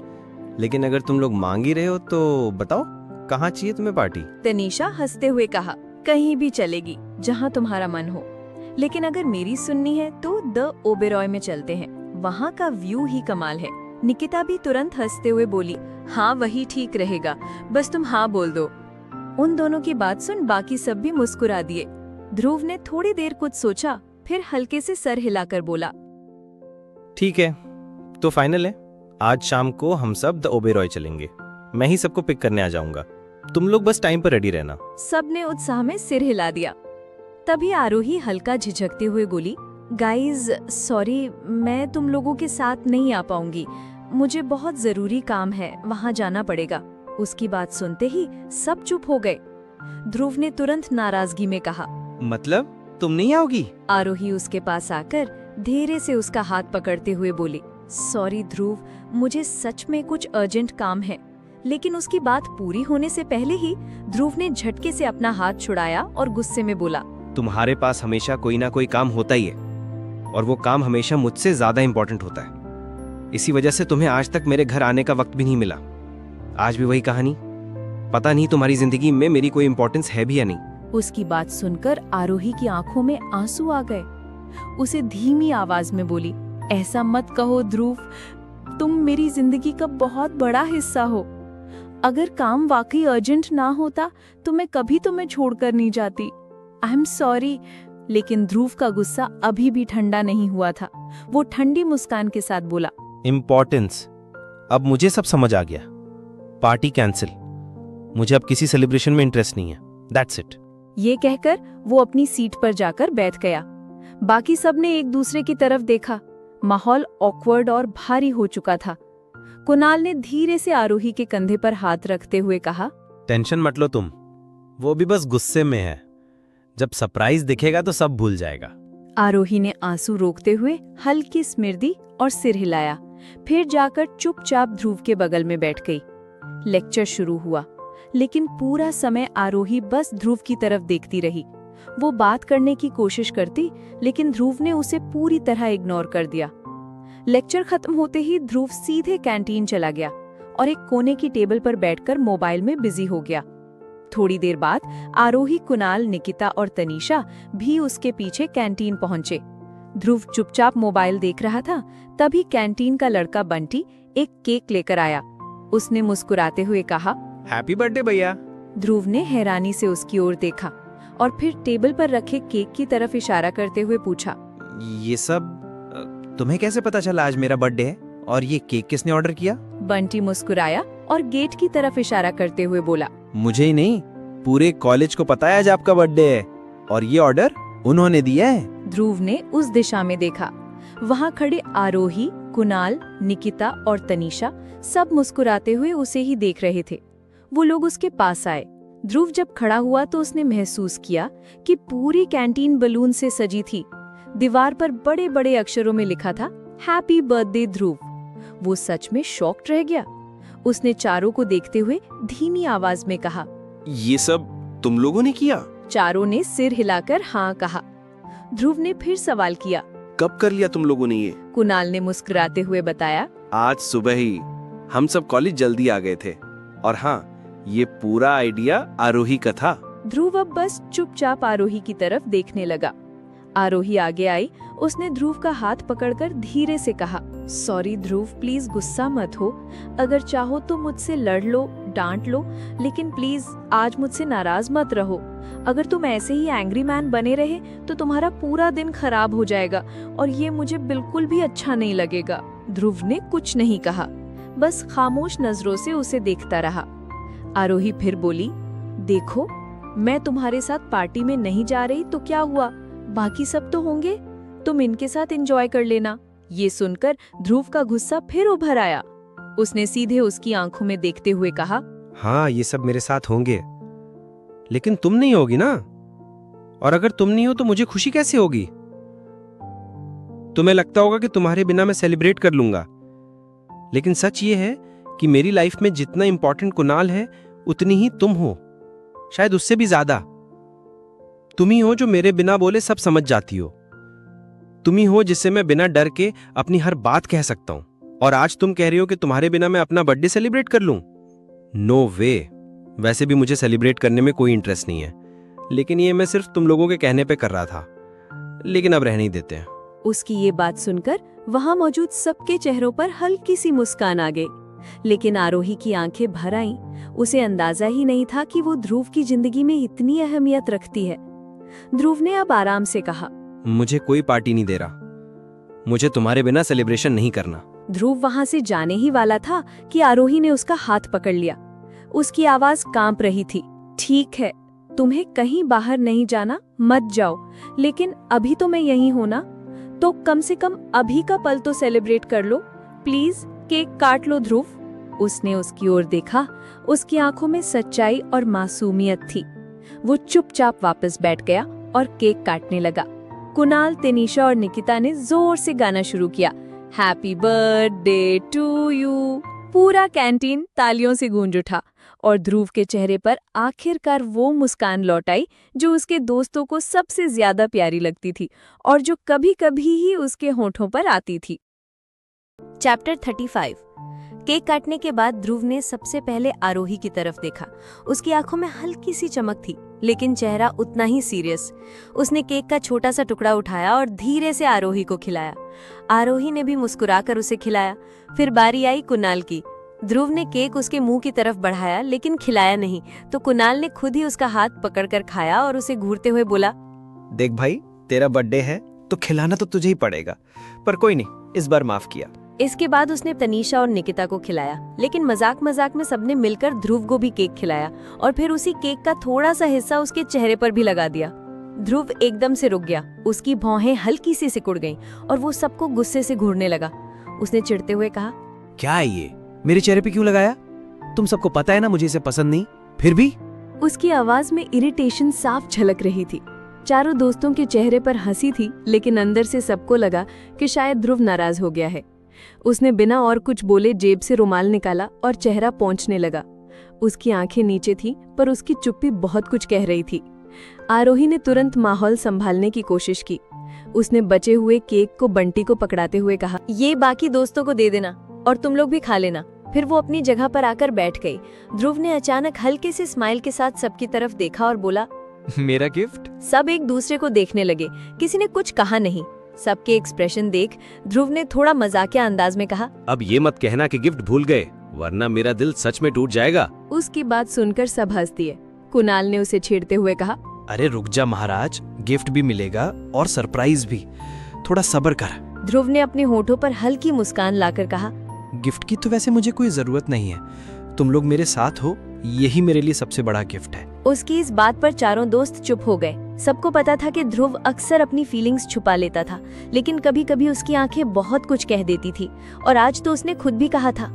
लेकिन अगर तुम लोग मांग ही रहे हो तो बताओ कहाँ चाहिए तुम्हें पार्टी? तनीषा हंसते हुए कहा, कहीं भी चलेगी, जहाँ तुम्हारा मन हो। लेकिन अगर मेरी सुननी है तो द ओबेरॉय में चलते हैं, वहाँ का व्यू ही कमाल है। निकिता भी तुरंत हंसते हुए बोली, हाँ वही ठीक रहेगा, बस तुम हाँ बोल दो। उन दोनों की बात सुन बाकी सब भी मुस्कुरा दिए। ध्रुव ने थोड़ी देर कुछ सोचा, फिर हल्के से सर हिलाकर बोला, ठीक है, तो फाइनल है। आज शाम को हम सब द ओबेरॉय चलेंगे। मैं ही सबको पिक करने आ जाऊंगा, तुम लोग बस टाइम पर रेडी रहना। सबने उत्साह में सिर हिला दिया। तभी आरोही हल्का झिझकते हुए बोली, गाइज सॉरी, मैं तुम लोगों के साथ नहीं आ पाऊंगी, मुझे बहुत जरूरी काम है, वहां जाना पड़ेगा। उसकी बात सुनते ही सब चुप हो गए। ध्रुव ने तुरंत नाराजगी में कहा, मतलब तुम नहीं आओगी? आरोही उसके पास आकर धीरे से उसका हाथ पकड़ते हुए बोली, सॉरी ध्रुव, मुझे सच में कुछ अर्जेंट काम है। लेकिन उसकी बात पूरी होने से पहले ही ध्रुव ने झटके से अपना हाथ छुड़ाया और गुस्से में बोला, तुम्हारे पास हमेशा कोई ना कोई काम होता ही है, और वो काम हमेशा मुझसे ज्यादा इंपॉर्टेंट होता है। इसी वजह से तुम्हें आज तक मेरे घर आने का वक्त भी नहीं मिला। आज भी वही कहानी। पता नहीं तुम्हारी जिंदगी में मेरी कोई इंपॉर्टेंस है भी या नहीं। उसकी बात सुनकर आरोही की आंखों में आंसू आ गए। उसे धीमी आवाज में बोली, ऐसा मत कहो ध्रुव, तुम मेरी जिंदगी का बहुत बड़ा हिस्सा हो। अगर काम वाकई अर्जेंट ना होता तो मैं कभी तुम्हें छोड़कर नहीं जाती। I am sorry. लेकिन ध्रुव का गुस्सा अभी भी ठंडा नहीं हुआ था। वो ठंडी मुस्कान के साथ बोला, इम्पोर्टेंस, अब मुझे सब समझ आ गया। पार्टी कैंसिल, मुझे अब किसी सेलिब्रेशन में इंटरेस्ट नहीं है, दैट्स इट। ये कहकर वो अपनी सीट पर जाकर बैठ गया। बाकी सब ने एक दूसरे की तरफ देखा। माहौल ऑकवर्ड और भारी हो चुका था। कुणाल ने धीरे से आरोही के कंधे पर हाथ रखते हुए कहा, टेंशन मत लो तुम, वो भी बस गुस्से में है। जब सरप्राइज दिखेगा तो सब भूल जाएगा। आरोही ने आंसू रोकते हुए हल्की स्मृति और सिर हिलाया, फिर जाकर चुपचाप ध्रुव के बगल में बैठ गई। लेक्चर शुरू हुआ, लेकिन पूरा समय आरोही बस ध्रुव की तरफ देखती रही। वो बात करने की कोशिश करती, लेकिन ध्रुव ने उसे पूरी तरह इग्नोर कर दिया। लेक्चर खत्म होते ही ध्रुव सीधे कैंटीन चला गया और एक कोने की टेबल पर बैठकर मोबाइल में बिजी हो गया। थोड़ी देर बाद आरोही, कुणाल, निकिता और तनीषा भी उसके पीछे कैंटीन पहुंचे। ध्रुव चुपचाप मोबाइल देख रहा था, तभी कैंटीन का लड़का बंटी एक केक लेकर आया। उसने मुस्कुराते हुए कहा, हैप्पी बर्थडे भैया। ध्रुव ने हैरानी से उसकी ओर देखा और फिर टेबल पर रखे केक की तरफ इशारा करते हुए पूछा, ये सब तुम्हें कैसे पता चला आज मेरा बर्थडे है, और ये केक किसने ऑर्डर किया? बंटी मुस्कुराया और गेट की तरफ इशारा करते हुए बोला, मुझे ही नहीं, पूरे कॉलेज को पता है आज आपका बर्थडे है, और ये ऑर्डर उन्होंने दिया है। ध्रुव ने उस दिशा में देखा। वहां खड़े आरोही, कुणाल, निकिता और तनीषा सब मुस्कुराते हुए उसे ही देख रहे थे। वो लोग उसके पास आए। ध्रुव जब खड़ा हुआ तो उसने महसूस किया कि पूरी कैंटीन बलून से सजी थी। दीवार पर बड़े बड़े अक्षरों में लिखा था, हैप्पी बर्थडे ध्रुव। वो सच में शॉक्ड रह गया। उसने चारों को देखते हुए धीमी आवाज में कहा, ये सब तुम लोगों ने किया? चारों ने सिर हिलाकर हाँ कहा। ध्रुव ने फिर सवाल किया, कब कर लिया तुम लोगों ने ये? कुणाल ने मुस्कुराते हुए बताया, आज सुबह ही। हम सब कॉलेज जल्दी आ गए थे, और हाँ, ये पूरा आइडिया आरोही का था। ध्रुव अब बस चुपचाप आरोही की तरफ देखने लगा। आरोही आगे आई। उसने ध्रुव का हाथ पकड़कर धीरे से कहा, सॉरी ध्रुव, प्लीज गुस्सा मत हो। अगर चाहो तो मुझसे लड़ लो, डांट लो, लेकिन प्लीज आज मुझसे नाराज मत रहो। अगर तुम ऐसे ही एंग्री मैन बने रहे तो तुम्हारा पूरा दिन खराब हो जाएगा, और ये मुझे बिल्कुल भी अच्छा नहीं लगेगा। ध्रुव ने कुछ नहीं कहा, बस खामोश नजरों से उसे देखता रहा। आरोही फिर बोली, देखो, मैं तुम्हारे साथ पार्टी में नहीं जा रही तो क्या हुआ, बाकी सब तो होंगे, तुम इनके साथ एंजॉय कर लेना। ये सुनकर ध्रुव का गुस्सा फिर उभर आया। उसने सीधे उसकी आंखों में देखते हुए कहा, हाँ, ये सब मेरे साथ होंगे, लेकिन तुम नहीं होगी ना। और अगर तुम नहीं हो तो मुझे खुशी कैसे होगी? तुम्हें लगता होगा कि तुम्हारे बिना मैं सेलिब्रेट कर लूंगा, लेकिन सच ये है कि मेरी लाइफ में जितना इंपॉर्टेंट कुणाल है उतनी ही तुम हो, शायद उससे भी ज्यादा। तुम ही हो जो मेरे बिना बोले सब समझ जाती हो। तुम ही हो जिससे मैं बिना डर के अपनी हर बात कह सकता हूं। और आज तुम कह रही हो कि तुम्हारे बिना मैं अपना बर्थडे सेलिब्रेट कर लूं? नो वे। वैसे भी मुझे सेलिब्रेट करने में कोई इंटरेस्ट नहीं है, लेकिन ये मैं सिर्फ तुम लोगों के कहने पे कर रहा था। लेकिन अब रहने ही देते हैं। उसकी ये बात सुनकर वहां मौजूद सबके चेहरों पर हल्की सी मुस्कान आ गई, लेकिन आरोही की आंखें भर आईं। उसे अंदाजा ही नहीं था कि वो ध्रुव की जिंदगी में इतनी अहमियत रखती है। ध्रुव ने अब आराम से कहा, मुझे कोई पार्टी नहीं दे रहा। मुझे तुम्हारे बिना सेलिब्रेशन नहीं करना। ध्रुव वहां से जाने ही वाला था कि आरोही ने उसका हाथ पकड़ लिया। उसकी आवाज कांप रही थी। ठीक है, तुम्हें कहीं बाहर नहीं जाना, मत जाओ, लेकिन अभी तो मैं यहीं हूं ना, तो कम से कम अभी का पल तो सेलिब्रेट कर लो प्लीज। केक काट लो ध्रुव। उसने उसकी ओर देखा। उसकी आंखों में सच्चाई और मासूमियत थी। वो चुपचाप वापस बैठ गया और केक काटने लगा। कुणाल, तनीषा और निकिता ने जोर से गाना शुरू किया, हैप्पी बर्थडे टू यू। पूरा कैंटीन तालियों से गूंज उठा और ध्रुव के चेहरे पर आखिरकार वो मुस्कान लौट आई जो उसके दोस्तों को सबसे ज्यादा प्यारी लगती थी और जो कभी-कभी ही उसके होठों पर आती थी। चैप्टर 35। केक काटने के बाद ध्रुव ने सबसे पहले आरोही की तरफ देखा। उसकी आंखों में हल्की सी चमक थी, लेकिन चेहरा उतना ही सीरियस। उसने केक का छोटा सा टुकड़ा उठाया और धीरे से आरोही को खिलाया। आरोही ने भी मुस्कुराकर उसे खिलाया। फिर बारी आई कुणाल की। ध्रुव ने केक उसके मुंह की तरफ बढ़ाया, लेकिन खिलाया नहीं, तो कुणाल ने खुद ही उसका हाथ पकड़कर खाया और उसे घूरते हुए बोला, देख भाई, तेरा बर्थडे है तो खिलाना तो तुझे ही पड़ेगा, पर कोई नहीं, इस बार माफ किया। इसके बाद उसने तनीषा और निकिता को खिलाया, लेकिन मजाक मजाक में सबने मिलकर ध्रुव को भी केक खिलाया और फिर उसी केक का थोड़ा सा हिस्सा उसके चेहरे पर भी लगा दिया। ध्रुव एकदम से रुक गया। उसकी भौहें हल्की सी सिकुड़ गईं और वो सबको गुस्से से घूरने लगा। उसने चिढ़ते हुए कहा, क्या है ये, मेरे चेहरे पे क्यों लगाया? तुम सबको पता है ना मुझे इसे पसंद नहीं, फिर भी? उसकी आवाज में इरिटेशन साफ झलक रही थी। चारों दोस्तों के चेहरे पर हंसी थी, लेकिन अंदर से सबको लगा कि शायद ध्रुव नाराज हो गया है। उसने बिना और कुछ बोले जेब से रुमाल निकाला और चेहरा पोंछने लगा। उसकी आंखें नीचे थीं, पर उसकी चुप्पी बहुत कुछ कह रही थी। आरोही ने तुरंत माहौल संभालने की कोशिश की। उसने बचे हुए केक को बंटी को पकड़ाते हुए कहा, ये बाकी दोस्तों को दे देना और तुम लोग भी खा लेना। फिर वो अपनी जगह पर आकर बैठ गई। ध्रुव ने अचानक हल्के से स्माइल के साथ सबकी तरफ देखा और बोला, मेरा गिफ्ट? सब एक दूसरे को देखने लगे। किसी ने कुछ कहा नहीं। सबके एक्सप्रेशन देख ध्रुव ने थोड़ा मजाकिया अंदाज में कहा, अब ये मत कहना कि गिफ्ट भूल गए, वरना मेरा दिल सच में टूट जाएगा। उसकी बात सुनकर सब हंस दिए। कुणाल ने उसे छेड़ते हुए कहा, अरे रुक जा महाराज, गिफ्ट भी मिलेगा और सरप्राइज भी, थोड़ा सब्र कर। ध्रुव ने अपने होठों पर हल्की मुस्कान लाकर कहा, गिफ्ट की तो वैसे मुझे कोई जरूरत नहीं है, तुम लोग मेरे साथ हो, यही मेरे लिए सबसे बड़ा गिफ्ट है। उसकी इस बात पर चारों दोस्त चुप हो गए। सबको पता था कि ध्रुव अक्सर अपनी फीलिंग्स छुपा लेता था, लेकिन कभी कभी उसकी आंखें बहुत कुछ कह देती थी, और आज तो उसने खुद भी कहा था।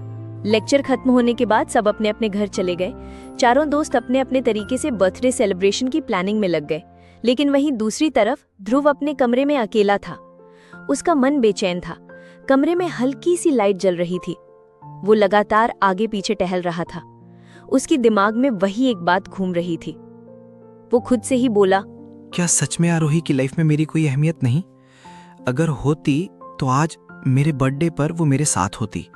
लेक्चर खत्म होने के बाद सब अपने अपने घर चले गए। चारों दोस्त अपने अपने तरीके से बर्थडे सेलिब्रेशन की प्लानिंग में लग गए, लेकिन वहीं दूसरी तरफ ध्रुव अपने कमरे में अकेला था। उसका मन बेचैन था। कमरे में हल्की सी लाइट जल रही थी। वो लगातार आगे पीछे टहल रहा था। उसकी दिमाग में वही एक बात घूम रही थी। वो खुद से ही बोला, क्या सच में आरोही की लाइफ में मेरी कोई अहमियत नहीं? अगर होती तो आज मेरे बर्थडे पर वो मेरे साथ होती।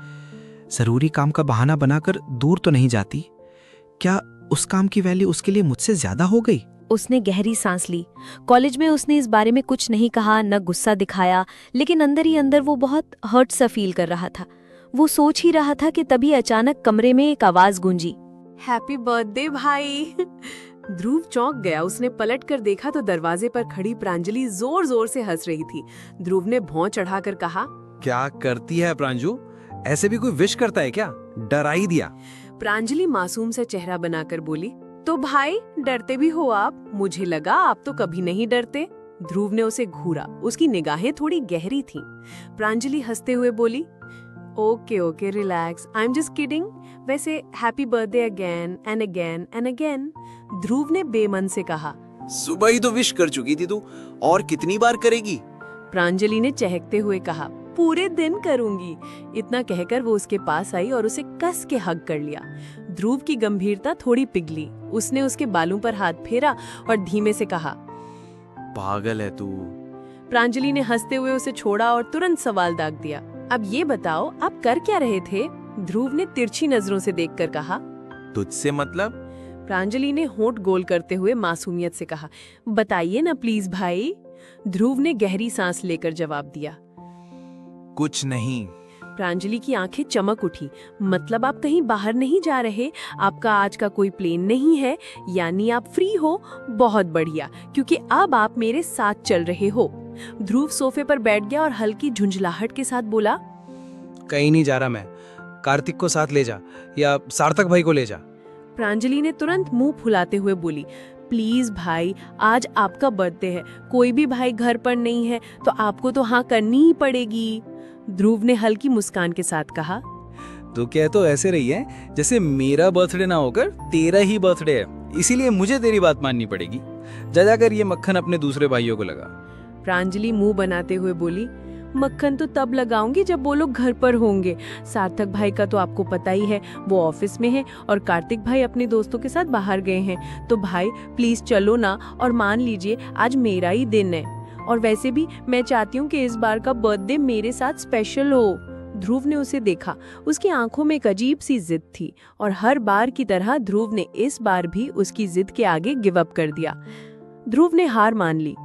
जरूरी काम का बहाना बनाकर दूर तो नहीं जाती। क्या उस काम की वैल्यू उसके लिए मुझसे ज्यादा हो गई? उसने गहरी सांस ली। कॉलेज में उसने इस बारे में कुछ नहीं कहा, न गुस्सा दिखाया, लेकिन अंदर ही अंदर वो बहुत हर्ट सा फील कर रहा था। वो सोच ही रहा था कि तभी अचानक कमरे में एक आवाज गूंजी, हैप्पी बर्थडे भाई। ध्रुव चौंक गया। उसने पलट कर देखा तो दरवाजे पर खड़ी प्रांजलि जोर जोर से हंस रही थी। ध्रुव ने भौं चढ़ाकर कहा, क्या करती है प्रांजू? ऐसे भी कोई विश करता है क्या? डरा ही दिया। प्रांजलि मासूम सा चेहरा बनाकर बोली, तो भाई डरते भी हो आप? मुझे लगा आप तो कभी नहीं डरते। ध्रुव ने उसे घूरा। उसकी निगाहें थोड़ी गहरी थीं। प्रांजलि हंसते हुए बोली, okay okay relax, I am just kidding. वैसे happy birthday again and again and again, Dhruv ने बेमन से कहा। सुबह ही तो विश कर चुकी थी तू, और कितनी बार करेगी? प्रांजलि ने चहकते हुए कहा, पूरे दिन करूंगी। इतना कहकर वो उसके पास आई और उसे कस के हग कर लिया। ध्रुव की गंभीरता थोड़ी पिघली। उसने उसके बालों पर हाथ फेरा और धीमे से कहा, पागल है तू। प्रांजलि ने हंसते हुए उसे छोड़ा और तुरंत सवाल दाग दिया, अब ये बताओ आप कर क्या रहे थे? ध्रुव ने तिरछी नजरों से देखकर कहा। तुझसे मतलब? प्रांजलि ने होंठ गोल करते हुए मासूमियत से कहा, बताइए ना प्लीज भाई। ध्रुव ने गहरी सांस लेकर जवाब दिया, कुछ नहीं। प्रांजलि की आंखें चमक उठी। मतलब आप कहीं बाहर नहीं जा रहे? आपका आज का कोई प्लेन नहीं है? यानी आप फ्री हो? बहुत बढ़िया, क्योंकि अब आप मेरे साथ चल रहे हो। ध्रुव सोफे पर बैठ गया और हल्की झुंझलाहट के साथ बोला, कहीं नहीं जा रहा मैं। कार्तिक को साथ ले जा या सार्थक भाई को ले जा। प्रांजलि ने तुरंत मुंह फुलाते हुए बोली, प्लीज भाई, आज आपका बर्थडे है, कोई भी भाई घर पर नहीं है तो आपको तो हाँ करनी ही पड़ेगी। ध्रुव ने हल्की मुस्कान के साथ कहा, तो क्या तो ऐसे रही है जैसे मेरा बर्थडे ना होकर तेरा ही बर्थडे है, इसीलिए मुझे तेरी बात माननी पड़ेगी। जा जाकर ये मक्खन अपने दूसरे भाइयों को लगा। प्रांजलि मुंह बनाते हुए बोली, मक्खन तो तब लगाऊंगी जब वो लोग घर पर होंगे। सार्थक भाई का तो आपको पता ही है, वो ऑफिस में है और कार्तिक भाई अपने दोस्तों के साथ बाहर गए हैं। तो भाई प्लीज चलो ना, और मान लीजिए आज मेरा ही दिन है। और वैसे भी मैं चाहती हूँ कि इस बार का बर्थडे मेरे साथ स्पेशल हो। ध्रुव ने उसे देखा। उसकी आंखों में एक अजीब सी जिद थी और हर बार की तरह ध्रुव ने इस बार भी उसकी जिद के आगे गिव अप कर दिया। ध्रुव ने हार मान ली,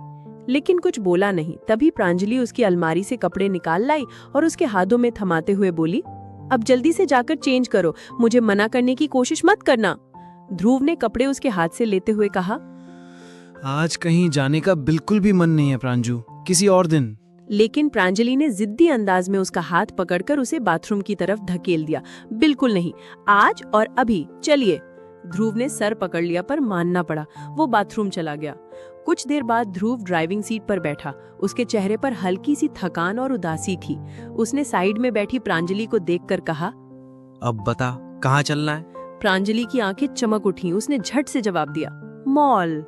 लेकिन कुछ बोला नहीं। तभी प्रांजलि उसकी अलमारी से कपड़े निकाल लाई और उसके हाथों में थमाते हुए बोली, अब जल्दी से जाकर चेंज करो, मुझे मना करने की कोशिश मत करना। ध्रुव ने कपड़े उसके हाथ से लेते हुए कहा, आज कहीं जाने का बिल्कुल भी मन नहीं है प्रांजू, किसी और दिन। लेकिन प्रांजलि ने जिद्दी अंदाज में उसका हाथ पकड़कर उसे बाथरूम की तरफ धकेल दिया। बिल्कुल नहीं, आज और अभी, चलिए। ध्रुव ने सर पकड़ लिया पर मानना पड़ा। वो बाथरूम चला गया। कुछ देर बाद ध्रुव ड्राइविंग सीट पर बैठा। उसके चेहरे पर हल्की सी थकान और उदासी थी। उसने साइड में बैठी प्रांजलि को देखकर कहा, अब बता कहाँ चलना है? प्रांजलि की आंखें चमक उठी। उसने झट से जवाब दिया, मॉल।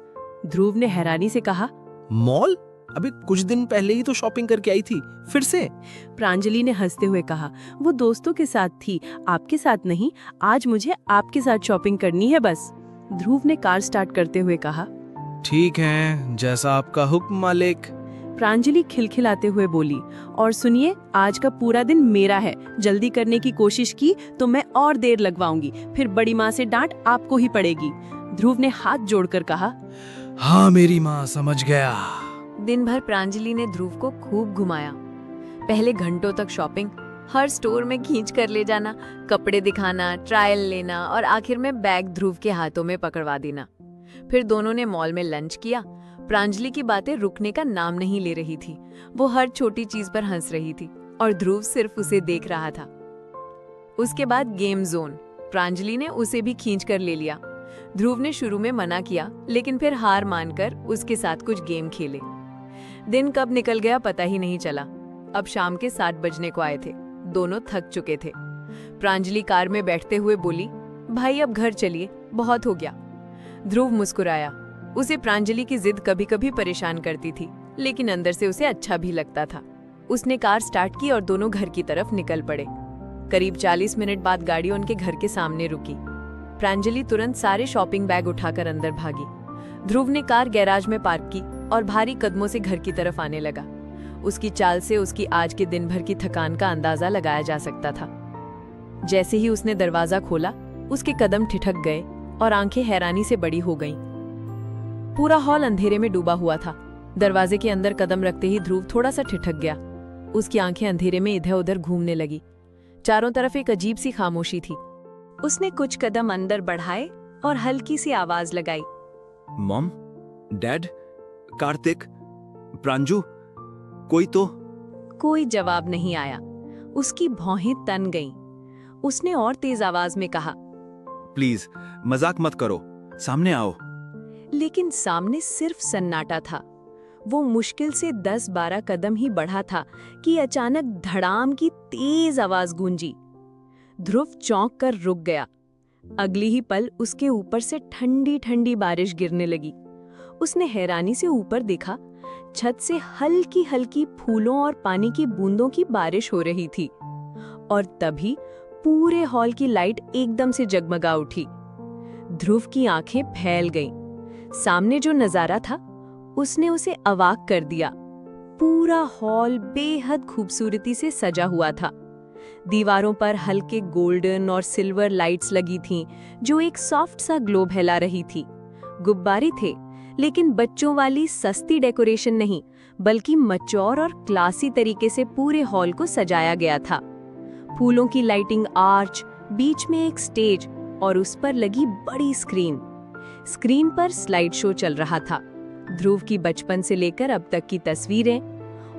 ध्रुव ने हैरानी से कहा, मॉल? अभी कुछ दिन पहले ही तो शॉपिंग करके आई थी, फिर से? प्रांजलि ने हंसते हुए कहा, वो दोस्तों के साथ थी, आपके साथ नहीं। आज मुझे आपके साथ शॉपिंग करनी है बस। ध्रुव ने कार स्टार्ट करते हुए कहा, ठीक है, जैसा आपका हुक्म मालिक। प्रांजलि खिलखिलाते हुए बोली, और सुनिए, आज का पूरा दिन मेरा है। जल्दी करने की कोशिश की तो मैं और देर लगवाऊंगी, फिर बड़ी माँ से डांट आपको ही पड़ेगी। ध्रुव ने हाथ जोड़कर कहा, हाँ मेरी माँ, समझ गया। दिन भर प्रांजलि ने ध्रुव को खूब घुमाया। पहले घंटों तक शॉपिंग, हर स्टोर में खींच कर ले जाना, कपड़े दिखाना, ट्रायल लेना और आखिर में बैग ध्रुव के हाथों में पकड़वा देना। फिर दोनों ने मॉल में लंच किया। प्रांजलि की बातें रुकने का नाम नहीं ले रही थी। वो हर छोटी चीज पर हंस रही थी और ध्रुव सिर्फ उसे देख रहा था। उसके बाद गेम जोन, प्रांजलि ने उसे भी खींच कर ले लिया। ध्रुव ने शुरू में मना किया, लेकिन फिर हार मानकर उसके साथ कुछ गेम खेले। दिन कब निकल गया पता ही नहीं चला। अब शाम के 7 बजने को आए थे। दोनों थक चुके थे। प्रांजलि कार में बैठते हुए बोली, भाई अब घर चलिए, बहुत हो गया। ध्रुव मुस्कुराया। उसे प्रांजलि की जिद कभी कभी परेशान करती थी, लेकिन अंदर से उसे अच्छा भी लगता था। उसने कार स्टार्ट की और दोनों घर की तरफ निकल पड़े। करीब 40 मिनट बाद गाड़ी उनके घर के सामने रुकी। प्रांजलि तुरंत सारे शॉपिंग बैग उठाकर अंदर भागी। ध्रुव ने कार गैराज में पार्क की और भारी कदमों से घर की तरफ आने लगा। उसकी चाल से उसकी आज के दिन भर की थकान का अंदाजा लगाया जा सकता था। जैसे ही उसने दरवाजा खोला, उसके कदम ठिठक गए और आंखें हैरानी से बड़ी हो गईं। पूरा हॉल अंधेरे में डूबा हुआ था। दरवाजे के अंदर कदम रखते ही ध्रुव थोड़ा सा ठिठक गया। उसकी आंखें अंधेरे में इधर उधर घूमने लगी। चारों तरफ एक अजीब सी खामोशी थी। उसने कुछ कदम अंदर बढ़ाए और हल्की सी आवाज लगाई, मॉम, डैड, कार्तिक, प्रांजू, कोई तो? कोई जवाब नहीं आया। उसकी भौहें तन गईं। उसने और तेज आवाज में कहा, प्लीज मजाक मत करो, सामने आओ। लेकिन सामने सिर्फ सन्नाटा था। वो मुश्किल से 10-12 कदम ही बढ़ा था कि अचानक धड़ाम की तेज आवाज गूंजी। ध्रुव चौंक कर रुक गया। अगली ही पल उसके ऊपर से ठंडी ठंडी बारिश गिरने लगी। उसने हैरानी से ऊपर देखा, छत से हल्की हल्की फूलों और पानी की बूंदों की बारिश हो रही थी। और तभी पूरे हॉल की लाइट एकदम से जगमगा उठी। ध्रुव की आंखें फैल गईं। सामने जो नजारा था उसने उसे अवाक कर दिया। पूरा हॉल बेहद खूबसूरती से सजा हुआ था। दीवारों पर हल्के गोल्डन और सिल्वर लाइट्स लगी थीं, जो एक सॉफ्ट सा ग्लो फैला रही थी। गुब्बारे थे, लेकिन बच्चों वाली सस्ती डेकोरेशन नहीं, बल्कि मैच्योर और क्लासी तरीके से पूरे हॉल को सजाया गया था। फूलों की लाइटिंग आर्च, बीच में एक स्टेज और उस पर लगी बड़ी स्क्रीन। स्क्रीन पर स्लाइड शो चल रहा था। ध्रुव की बचपन से लेकर अब तक की तस्वीरें,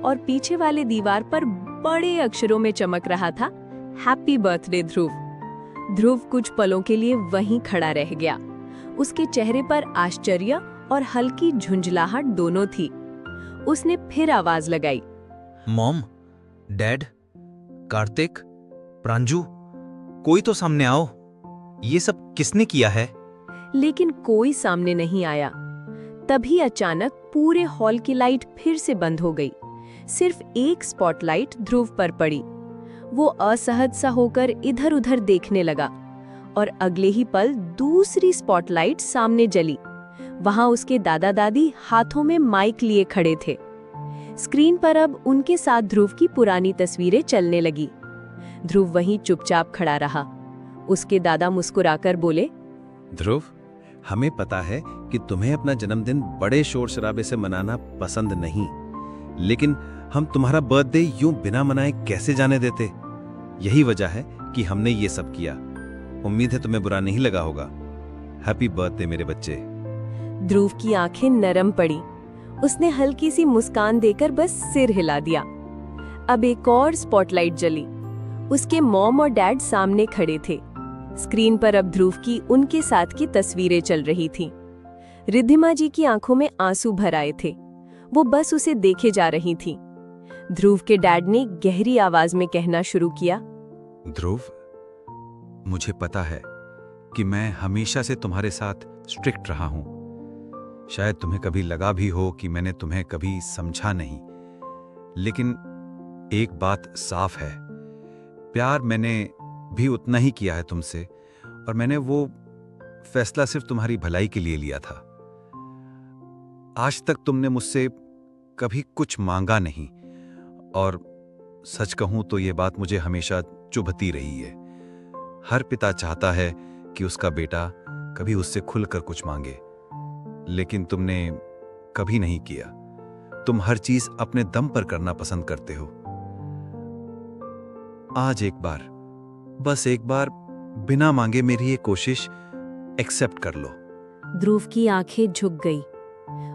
और पीछे वाले दीवार पर बड़े अक्षरों में चमक रहा था, हैप्पी बर्थडे ध्रुव। ध्रुव कुछ पलों के लिए वहीं खड़ा रह गया। उसके चेहरे पर आश्चर्य और हल्की झुंझलाहट दोनों थी। उसने फिर आवाज लगाई, मॉम, डैड, कार्तिक, प्रांजू, कोई तो सामने आओ। ये सब किसने किया है? लेकिन कोई सामने नहीं आया। तभी अचानक पूरे हॉल की लाइट फिर से बंद हो गई। सिर्फ एक स्पॉटलाइट ध्रुव पर पड़ी। वो असहज सा होकर इधर-उधर देखने लगा और अगले ही पल दूसरी स्पॉटलाइट सामने जली। वहां उसके दादा दादी हाथों में माइक लिए खड़े थे। स्क्रीन पर अब उनके साथ ध्रुव की पुरानी तस्वीरें चलने लगी। ध्रुव वहीं चुपचाप खड़ा रहा। उसके दादा मुस्कुराकर बोले, ध्रुव, हमें पता है कि तुम्हें अपना जन्मदिन बड़े शोर शराबे से मनाना पसंद नहीं, लेकिन हम तुम्हारा बर्थडे यूं बिना मनाए कैसे जाने देते। यही वजह है कि हमने ये सब किया। उम्मीद है तुम्हें बुरा नहीं लगा होगा। हैप्पी बर्थडे मेरे बच्चे। ध्रुव की आंखें नरम पड़ी। उसने हल्की सी मुस्कान देकर बस सिर हिला दिया। अब एक और स्पॉटलाइट जली। उसके मॉम और डैड सामने खड़े थे। स्क्रीन पर अब ध्रुव की उनके साथ की तस्वीरें चल रही थीं। रिद्धिमा जी की आंखों में आंसू भर आए थे। वो बस उसे देखे जा रही थीं। ध्रुव के डैड ने गहरी आवाज में कहना शुरू किया, ध्रुव, मुझे पता है कि मैं हमेशा से तुम्हारे साथ स्ट्रिक्ट रहा हूं। शायद तुम्हें कभी लगा भी हो कि मैंने तुम्हें कभी समझा नहीं, लेकिन एक बात साफ है, प्यार मैंने भी उतना ही किया है तुमसे, और मैंने वो फैसला सिर्फ तुम्हारी भलाई के लिए लिया था। आज तक तुमने मुझसे कभी कुछ मांगा नहीं, और सच कहूं तो ये बात मुझे हमेशा चुभती रही है। हर पिता चाहता है कि उसका बेटा कभी उससे खुलकर कुछ मांगे, लेकिन तुमने कभी नहीं किया। तुम हर चीज अपने दम पर करना पसंद करते हो। आज एक बार, बस एक बार, बिना मांगे मेरी ये कोशिश एक्सेप्ट कर लो। ध्रुव की आंखें झुक गई।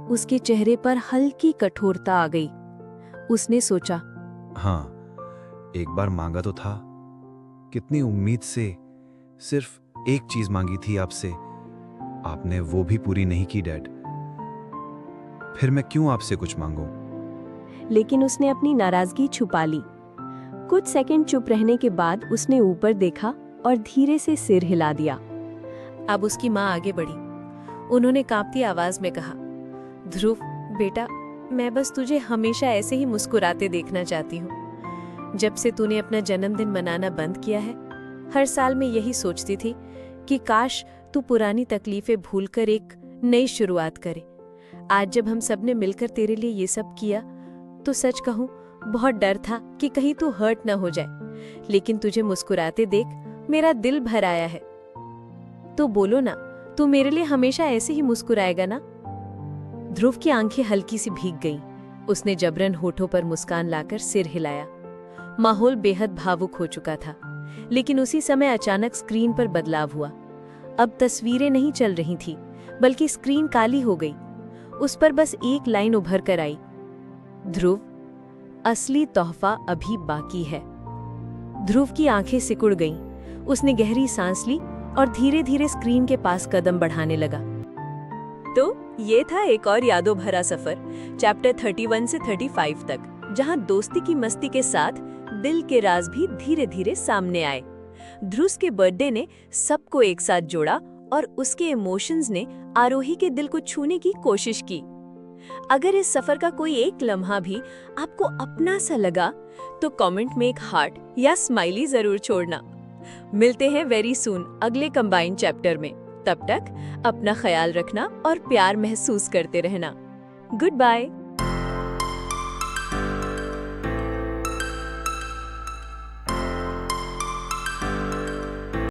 उसके चेहरे पर हल्की कठोरता आ गई। उसने सोचा, हाँ, एक बार मांगा तो था। कितनी उम्मीद से सिर्फ एक चीज मांगी थी आपसे, आपने वो भी पूरी नहीं की डैड। फिर मैं क्यों आपसे कुछ मांगूं? लेकिन उसने अपनी नाराजगी छुपा ली। कुछ सेकंड चुप रहने के बाद उसने ऊपर देखा और धीरे से सिर हिला दिया। अब उसकी माँ आगे बढ़ी। उन्होंने कांपती आवाज में कहा, ध्रुव बेटा, मैं बस तुझे हमेशा ऐसे ही मुस्कुराते देखना चाहती हूँ। जब से तूने अपना जन्मदिन मनाना बंद किया है, हर साल मैं यही सोचती थी कि काश तू पुरानी तकलीफें भूलकर एक नई शुरुआत करे। आज जब हम सबने मिलकर तेरे लिए ये सब किया, तो सच कहूँ बहुत डर था कि कहीं तू हर्ट ना हो जाए, लेकिन तुझे मुस्कुराते देख मेरा दिल भर आया है। तो बोलो ना, तू मेरे लिए हमेशा ऐसे ही मुस्कुराएगा ना? ध्रुव की आंखें हल्की सी भीग गईं। उसने जबरन होठों पर मुस्कान लाकर सिर हिलाया। माहौल बेहद भावुक हो चुका था, लेकिन उसी समय अचानक स्क्रीन पर बदलाव हुआ। अब तस्वीरें नहीं चल रही थी, बल्कि स्क्रीन काली हो गई। उस पर बस एक लाइन उभर कर आई, ध्रुव, असली तोहफा अभी बाकी है। ध्रुव की आंखें सिकुड़ गईं। उसने गहरी सांस ली और धीरे धीरे स्क्रीन के पास कदम बढ़ाने लगा। तो ये था एक और यादों भरा सफर, चैप्टर 31 से 35 तक, जहां दोस्ती की मस्ती के साथ दिल के राज भी धीरे धीरे सामने आए। ध्रुव के बर्थडे ने सबको एक साथ जोड़ा और उसके इमोशंस ने आरोही के दिल को छूने की कोशिश की। अगर इस सफर का कोई एक लम्हा भी आपको अपना सा लगा तो कमेंट में एक हार्ट या स्माइली जरूर छोड़ना। मिलते हैं वेरी सून अगले कंबाइंड चैप्टर में। तब तक अपना ख्याल रखना और प्यार महसूस करते रहना। Good bye.